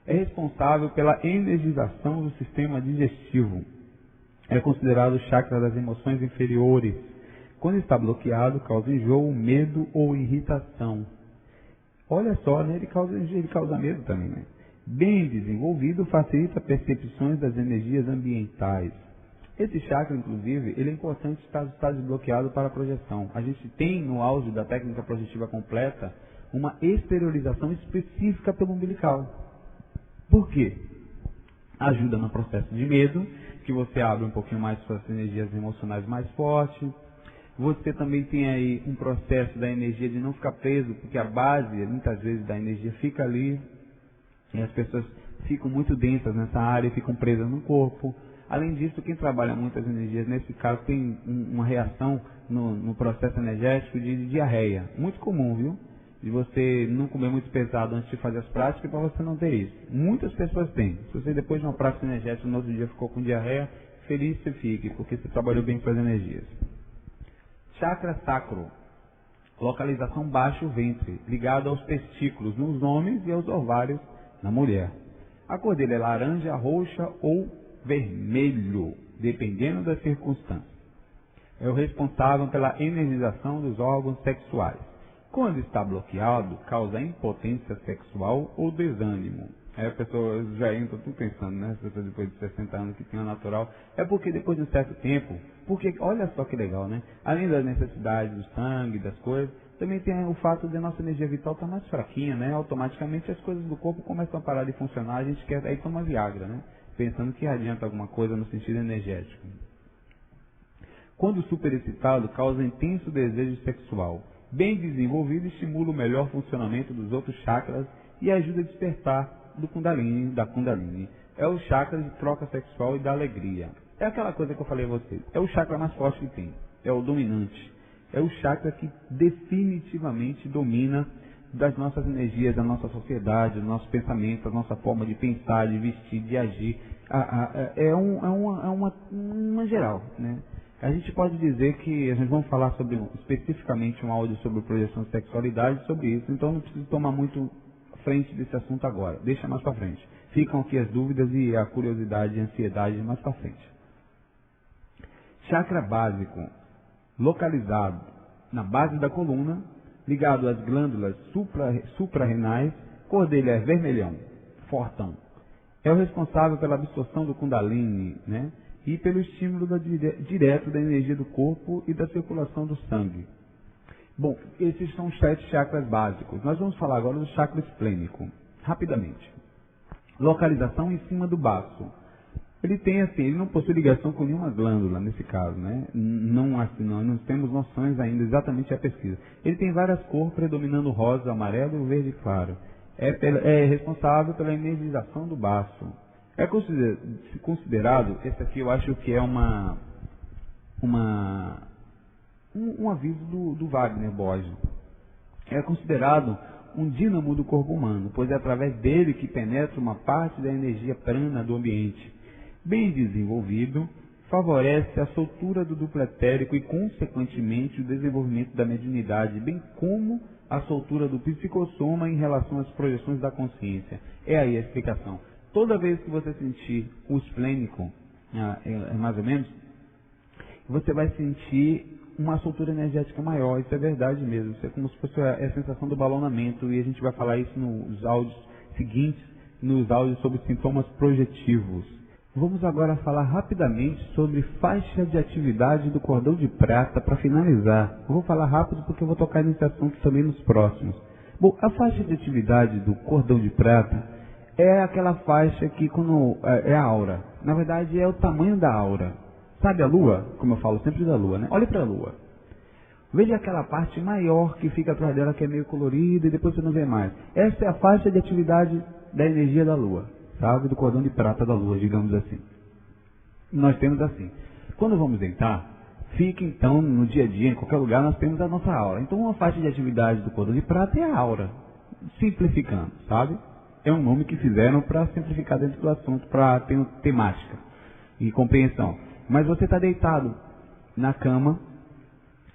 É responsável pela energização do sistema digestivo. É considerado o chakra das emoções inferiores. Quando está bloqueado, causa enjoo, medo ou irritação. Olha só, né? Ele causa medo também, né? Bem desenvolvido, facilita percepções das energias ambientais. Esse chakra, inclusive, ele é importante estar desbloqueado para a projeção. A gente tem, no auge da técnica projetiva completa, uma exteriorização específica pelo umbilical. Por quê? Ajuda no processo de medo, que você abre um pouquinho mais suas energias emocionais mais fortes. Você também tem aí um processo da energia de não ficar preso, porque a base, muitas vezes, da energia fica ali. E as pessoas ficam muito densas nessa área e ficam presas no corpo. Além disso, quem trabalha muitas energias, nesse caso, tem uma reação no processo energético de diarreia. Muito comum, viu? De você não comer muito pesado antes de fazer as práticas para você não ter isso. Muitas pessoas têm. Se você depois de uma prática energética no outro dia ficou com diarreia, feliz você fique, porque você trabalhou bem com as energias. Chakra sacro. Localização baixo ventre, ligado aos testículos nos homens e aos ovários na mulher. A cor dele é laranja, roxa ou vermelho, dependendo das circunstâncias. É o responsável pela energização dos órgãos sexuais. Quando está bloqueado, causa impotência sexual ou desânimo. Aí a pessoa já entra tudo pensando, né? As pessoas depois de 60 anos que tem o natural. É porque depois de um certo tempo, porque olha só que legal, né? Além das necessidades do sangue, das coisas, também tem o fato de a nossa energia vital estar mais fraquinha, né? Automaticamente as coisas do corpo começam a parar de funcionar, a gente quer aí tomar Viagra, né? Pensando que adianta alguma coisa no sentido energético. Quando superexcitado, causa intenso desejo sexual. Bem desenvolvido, estimula o melhor funcionamento dos outros chakras e ajuda a despertar da Kundalini. É o chakra de troca sexual e da alegria. É aquela coisa que eu falei a vocês. É o chakra mais forte que tem. É o dominante. É o chakra que definitivamente domina das nossas energias, da nossa sociedade, do nosso pensamento, da nossa forma de pensar, de vestir, de agir. É uma geral, né? A gente pode dizer que a gente vamos falar sobre especificamente um áudio sobre projeção de sexualidade, sobre isso, então não preciso tomar muito frente desse assunto agora, deixa mais para frente. Ficam aqui as dúvidas e a curiosidade e a ansiedade mais para frente. Chakra básico, localizado na base da coluna, ligado às glândulas suprarrenais, cor dele é vermelhão, fortão. É o responsável pela absorção do Kundalini, né? E pelo estímulo direto da energia do corpo e da circulação do sangue. Bom, esses são os 7 chakras básicos. Nós vamos falar agora do chakra esplênico, rapidamente. Localização em cima do baço. Ele tem assim, ele não possui ligação com nenhuma glândula nesse caso, né? Não temos noções ainda exatamente a pesquisa. Ele tem várias cores predominando rosa, amarelo e verde claro. É responsável pela energização do baço. É considerado, esse aqui eu acho que é um aviso do Wagner Borges. É considerado um dínamo do corpo humano, pois é através dele que penetra uma parte da energia prana do ambiente. Bem desenvolvido, favorece a soltura do duplo etérico e, consequentemente, o desenvolvimento da mediunidade, bem como a soltura do psicossoma em relação às projeções da consciência. É aí a explicação. Toda vez que você sentir o esplênico, mais ou menos, você vai sentir uma soltura energética maior. Isso é verdade mesmo. Isso é como se fosse a sensação do balonamento, e a gente vai falar isso nos áudios seguintes, nos áudios sobre sintomas projetivos. Vamos agora falar rapidamente sobre faixa de atividade do cordão de prata para finalizar. Eu vou falar rápido porque eu vou tocar nesse assunto também nos próximos. Bom, a faixa de atividade do cordão de prata é aquela faixa que é a aura. Na verdade é o tamanho da aura. Sabe a lua? Como eu falo sempre da lua, né? Olhe para a lua. Veja aquela parte maior que fica atrás dela, que é meio colorida e depois você não vê mais. Essa é a faixa de atividade da energia da lua, sabe? Do cordão de prata da lua, digamos assim. Nós temos assim. Quando vamos deitar, fica então no dia a dia, em qualquer lugar, nós temos a nossa aura. Então uma faixa de atividade do cordão de prata é a aura. Simplificando, sabe? É um nome que fizeram para simplificar dentro do assunto, para ter temática e compreensão. Mas você está deitado na cama,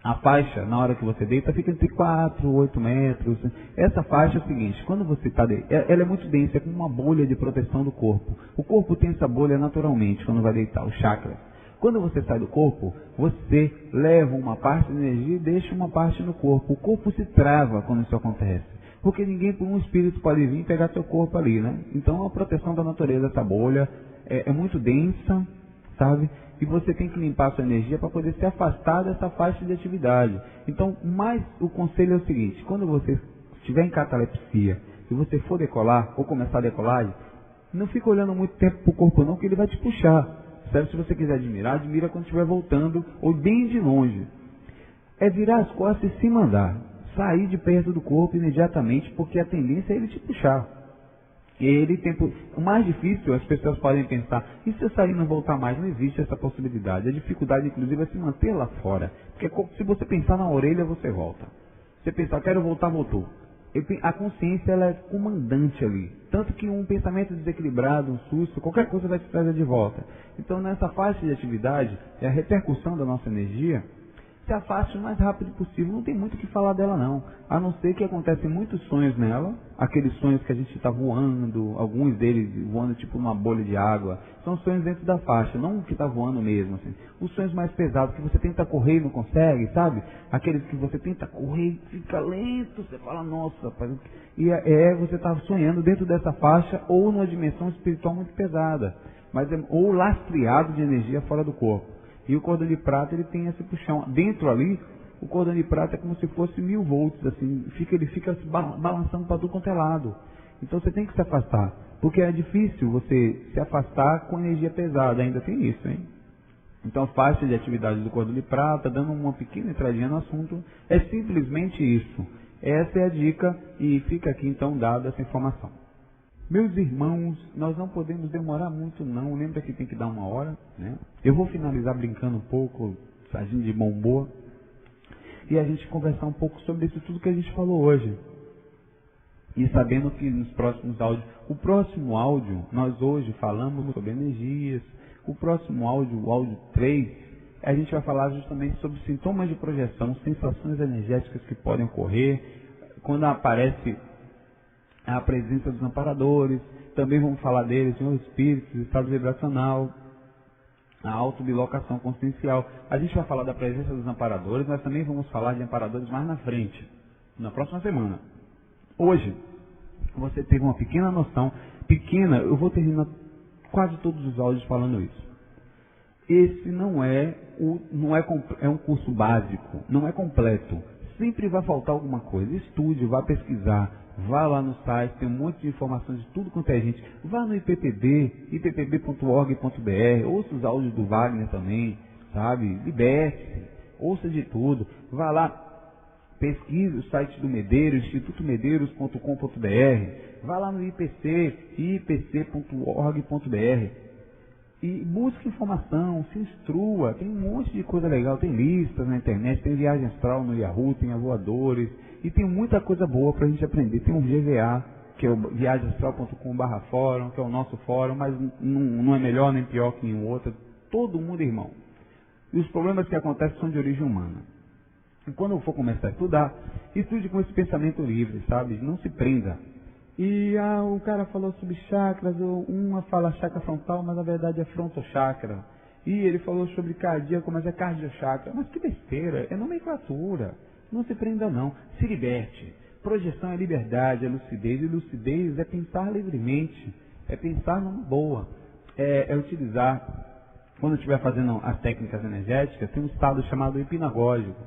a faixa, na hora que você deita, fica entre 4 e 8 metros. Essa faixa é o seguinte, quando você está ela é muito densa, é como uma bolha de proteção do corpo. O corpo tem essa bolha naturalmente quando vai deitar, o chakra. Quando você sai do corpo, você leva uma parte da energia e deixa uma parte no corpo. O corpo se trava quando isso acontece. Porque um espírito pode vir e pegar seu corpo ali, né? Então a proteção da natureza, essa bolha, é muito densa, sabe? E você tem que limpar a sua energia para poder se afastar dessa faixa de atividade. Então, o conselho é o seguinte, quando você estiver em catalepsia e você for decolar, ou começar a decolagem, não fica olhando muito tempo para o corpo não, que ele vai te puxar. Certo? Se você quiser admirar, admira quando estiver voltando, ou bem de longe. É virar as costas e se mandar. Sair de perto do corpo imediatamente, porque a tendência é ele te puxar. O mais difícil, as pessoas podem pensar, e se eu sair e não voltar mais? Não existe essa possibilidade. A dificuldade, inclusive, é se manter lá fora. Porque se você pensar na orelha, você volta. Se você pensar, quero voltar, voltou. A consciência, ela é comandante ali. Tanto que um pensamento desequilibrado, um susto, qualquer coisa vai te trazer de volta. Então, nessa faixa de atividade, a repercussão da nossa energia se afaste o mais rápido possível. Não tem muito o que falar dela não, a não ser que acontecem muitos sonhos nela, aqueles sonhos que a gente está voando, alguns deles voando tipo uma bolha de água, são sonhos dentro da faixa, não que está voando mesmo, assim. Os sonhos mais pesados, que você tenta correr e não consegue, sabe? Aqueles que você tenta correr e fica lento, você fala, nossa, rapaz, e você está sonhando dentro dessa faixa ou numa dimensão espiritual muito pesada, ou lastreado de energia fora do corpo. E o cordão de prata, ele tem esse puxão. Dentro ali, o cordão de prata é como se fosse 1000 volts, assim. Ele fica se balançando para tudo quanto é lado. Então você tem que se afastar. Porque é difícil você se afastar com energia pesada. Ainda tem isso, hein? Então, faixa de atividade do cordão de prata, dando uma pequena entradinha no assunto, é simplesmente isso. Essa é a dica e fica aqui, então, dada essa informação. Meus irmãos, nós não podemos demorar muito não, lembra que tem que dar 1 hora, né? Eu vou finalizar brincando um pouco, agindo de bom humor, e a gente conversar um pouco sobre isso tudo que a gente falou hoje. E sabendo que nos próximos áudios, o próximo áudio, nós hoje falamos sobre energias, o próximo áudio, o áudio 3, a gente vai falar justamente sobre sintomas de projeção, sensações energéticas que podem ocorrer, quando aparece a presença dos amparadores, também vamos falar deles, os espíritos, estado vibracional, a autobilocação consciencial. A gente vai falar da presença dos amparadores, mas também vamos falar de amparadores mais na frente, na próxima semana. Hoje, você teve uma pequena noção, eu vou terminar quase todos os áudios falando isso. Esse é um curso básico, não é completo. Sempre vai faltar alguma coisa. Estude, vá pesquisar. Vá lá no site, tem um monte de informações de tudo quanto é gente. Vá no IPPB, ippb.org.br, ouça os áudios do Wagner também, sabe? Liberte-se, ouça de tudo. Vá lá, pesquise o site do Medeiros, institutomedeiros.com.br. Vá lá no ipc.org.br e busque informação, se instrua. Tem um monte de coisa legal, tem listas na internet, tem viagem astral no Yahoo, tem voadores. E tem muita coisa boa para a gente aprender. Tem um GVA, que é o viagemastral.com/fórum, que é o nosso fórum, mas não é melhor nem pior que nenhum outro. Todo mundo é irmão. E os problemas que acontecem são de origem humana. E quando eu for começar a estudar, estude com esse pensamento livre, sabe? Não se prenda. E o cara falou sobre chakras, uma fala chakra frontal, mas na verdade é frontochakra. E ele falou sobre cardíaco, mas é cardiochakra. Mas que besteira, é nomenclatura. Não se prenda não, se liberte. Projeção é liberdade, é lucidez, e lucidez é pensar livremente, é pensar numa boa, é utilizar, quando estiver fazendo as técnicas energéticas, tem um estado chamado hipnagógico,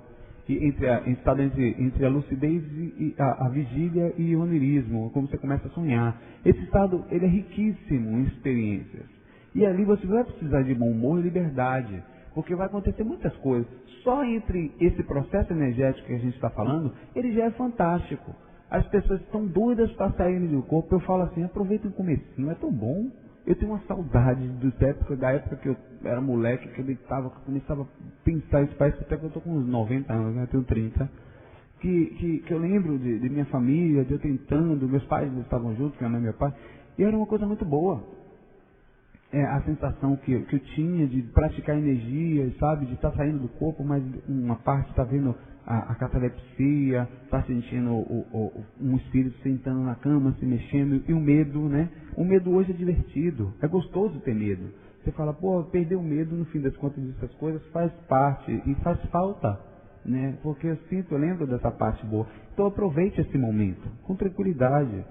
e entre a lucidez e a vigília e o onirismo, como você começa a sonhar. Esse estado, ele é riquíssimo em experiências. E ali você vai precisar de bom humor e liberdade, porque vai acontecer muitas coisas. Só entre esse processo energético que a gente está falando, ele já é fantástico. As pessoas estão doidas para saírem do corpo. Eu falo assim, aproveita o comecinho, é tão bom. Eu tenho uma saudade da época que eu era moleque, que eu começava a pensar, isso parece até que eu estou com uns 90 anos, né? Eu tenho 30. Que eu lembro de minha família, de eu tentando, meus pais estavam juntos, minha mãe e meu pai, e era uma coisa muito boa. A sensação que eu tinha de praticar energia, sabe, de estar saindo do corpo, mas uma parte está vendo a catalepsia, está sentindo um espírito sentando na cama, se mexendo, e o medo, né? O medo hoje é divertido, é gostoso ter medo. Você fala, pô, perder o medo, no fim das contas, dessas coisas faz parte e faz falta, né? Porque eu lembro dessa parte boa. Então aproveite esse momento, com tranquilidade.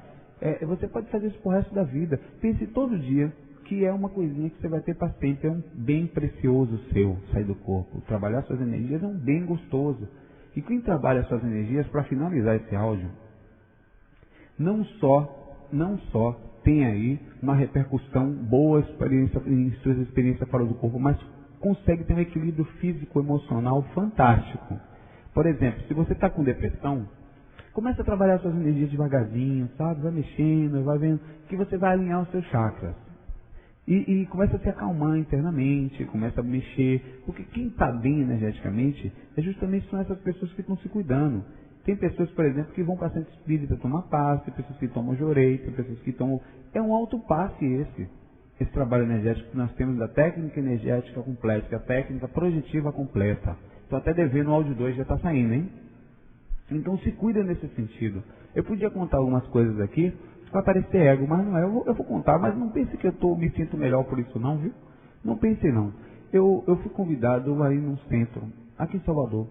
Você pode fazer isso pro resto da vida. Pense todo dia que é uma coisinha que você vai ter para sempre, é um bem precioso seu, sair do corpo. Trabalhar suas energias é um bem gostoso. E quem trabalha suas energias, para finalizar esse áudio, não só tem aí uma repercussão boa em suas experiências fora do corpo, mas consegue ter um equilíbrio físico-emocional fantástico. Por exemplo, se você está com depressão, começa a trabalhar suas energias devagarzinho, sabe? Vai mexendo, vai vendo que você vai alinhar os seus chakras. E começa a se acalmar internamente, começa a mexer, porque quem está bem energeticamente são essas pessoas que estão se cuidando. Tem pessoas, por exemplo, que vão para centro espírita tomar passe, tem pessoas que tomam jorei, tem pessoas que tomam... É um autopasse esse trabalho energético que nós temos da técnica energética completa, a técnica projetiva completa. Estou até devendo o áudio 2, já está saindo, hein? Então se cuida nesse sentido. Eu podia contar algumas coisas aqui, vai parecer ego, mas não é. Eu vou contar, mas não pense que eu me sinto melhor por isso não, viu? Não pense não. Eu fui convidado aí num centro, aqui em Salvador.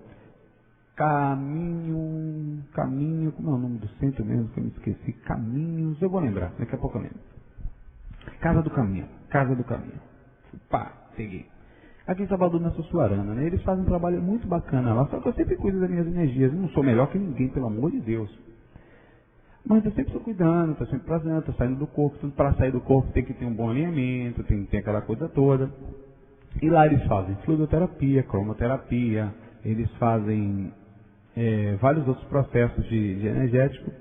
Caminho, como é o nome do centro mesmo, que eu me esqueci? Caminhos, eu vou lembrar, daqui a pouco eu lembro. Casa do Caminho. Pá, peguei. Aqui em Salvador, na Sussuarana, né? Eles fazem um trabalho muito bacana lá, só que eu sempre cuido das minhas energias. Eu não sou melhor que ninguém, pelo amor de Deus. Mas eu sempre estou cuidando, estou sempre trazendo, estou saindo do corpo. Tudo para sair do corpo tem que ter um bom alinhamento, tem que ter aquela coisa toda. E lá eles fazem fluidoterapia, cromoterapia, eles fazem vários outros processos de energético,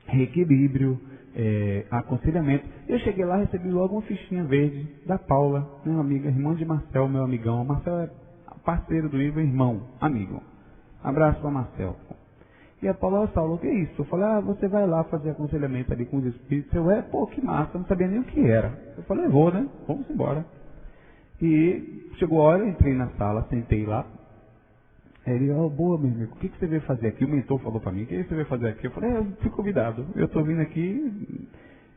reequilíbrio, aconselhamento. Eu cheguei lá e recebi logo uma fichinha verde da Paula, minha amiga, irmã de Marcel, meu amigão. Marcel é parceiro do Ivo, irmão, amigo. Abraço para Marcel. E a Paula falou, o que é isso? Eu falei, você vai lá fazer aconselhamento ali com os espíritos. Eu, que massa, eu não sabia nem o que era. Eu falei, vou, né? Vamos embora. E chegou a hora, eu entrei na sala, sentei lá. Ele, boa, meu amigo, o que você veio fazer aqui? O mentor falou pra mim, o que você veio fazer aqui? Eu falei, eu fui convidado, eu tô vindo aqui,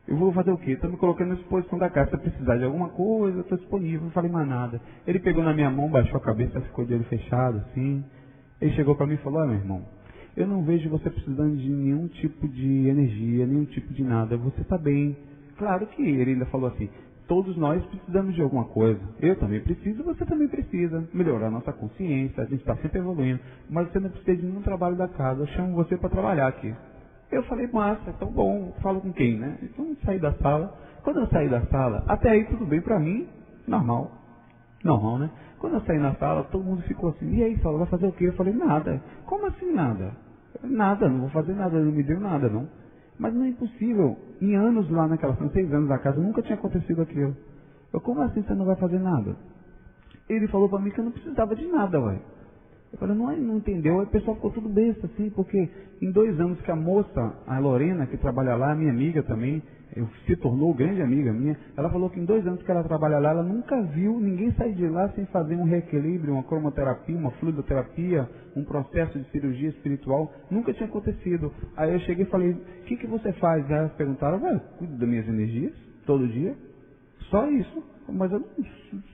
eu vou fazer o quê? Estou me colocando à disposição da casa, se precisar de alguma coisa, eu estou disponível, não falei mais nada. Ele pegou na minha mão, baixou a cabeça, ficou de olho fechado, assim. Ele chegou pra mim e falou, meu irmão, eu não vejo você precisando de nenhum tipo de energia, nenhum tipo de nada, você está bem. Claro que ele ainda falou assim, todos nós precisamos de alguma coisa. Eu também preciso, você também precisa. Melhorar a nossa consciência, a gente está sempre evoluindo. Mas você não precisa de nenhum trabalho da casa, eu chamo você para trabalhar aqui. Eu falei, massa, então bom, falo com quem, né? Então eu saí da sala. Quando eu saí da sala, até aí tudo bem para mim, normal, né? Quando eu saí na sala, todo mundo ficou assim, e aí, Saulo, vai fazer o quê? Eu falei, nada. Como assim nada? Nada, não vou fazer nada, não me deu nada, não. Mas não é impossível. Em anos lá naquela, são 6 anos da casa, nunca tinha acontecido aquilo. Eu, como assim você não vai fazer nada? Ele falou pra mim que eu não precisava de nada, ué. Eu falei, não entendeu? Aí o pessoal ficou tudo besta, assim, porque em 2 anos que a moça, a Lorena, que trabalha lá, minha amiga também, se tornou grande amiga minha, ela falou que em 2 anos que ela trabalha lá, ela nunca viu ninguém sair de lá sem fazer um reequilíbrio, uma cromoterapia, uma fluidoterapia, um processo de cirurgia espiritual, nunca tinha acontecido. Aí eu cheguei e falei, o que você faz? Aí elas perguntaram, cuido das minhas energias, todo dia. Só isso. Mas eu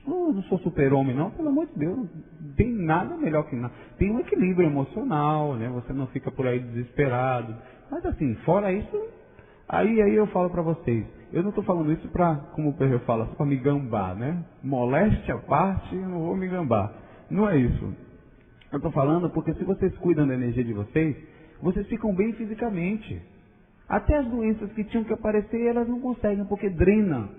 não sou super-homem, não, pelo amor de Deus. Não tem nada melhor que nada. Tem um equilíbrio emocional, né? Você não fica por aí desesperado. Mas assim, fora isso, aí eu falo para vocês. Eu não estou falando isso para, como o Pedro fala, para me gambar, né? Moléstia à parte, eu não vou me gambar. Não é isso. Eu estou falando porque se vocês cuidam da energia de vocês, vocês ficam bem fisicamente. Até as doenças que tinham que aparecer, elas não conseguem, porque drena.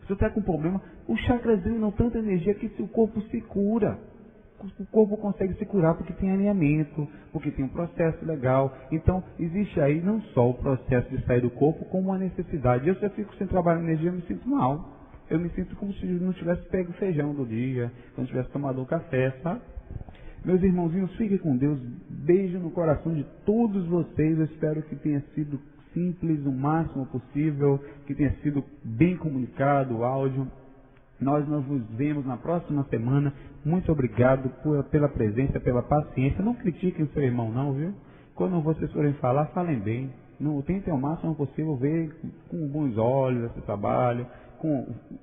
Se você está com problema, os chakras drenam tanta energia que o corpo se cura. O corpo consegue se curar porque tem alinhamento, porque tem um processo legal. Então, existe aí não só o processo de sair do corpo, como uma necessidade. Eu, se eu fico sem trabalhar energia, eu me sinto mal. Eu me sinto como se não tivesse pego feijão do dia, se não tivesse tomado um café, sabe? Meus irmãozinhos, fiquem com Deus. Beijo no coração de todos vocês. Eu espero que tenha sido simples o máximo possível, que tenha sido bem comunicado o áudio. Nós nos vemos na próxima semana. Muito obrigado pela presença, pela paciência. Não critiquem o seu irmão não, viu? Quando vocês forem falar, falem bem. Não, tentem ao máximo possível ver com bons olhos esse trabalho.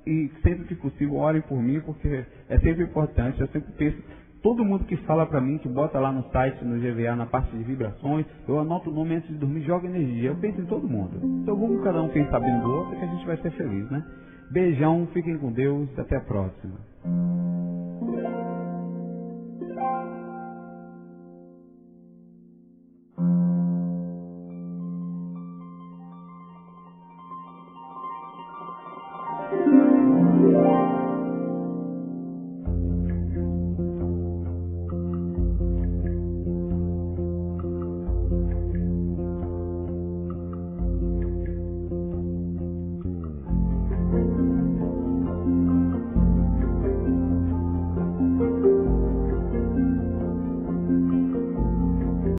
E sempre que possível, orem por mim, porque é sempre importante. Eu sempre penso, todo mundo que fala para mim, que bota lá no site, no GVA, na parte de vibrações, eu anoto o nome antes de dormir, joga energia. Eu penso em todo mundo. Então vamos cada um pensar bem do outro, que a gente vai ser feliz, né? Beijão, fiquem com Deus, até a próxima.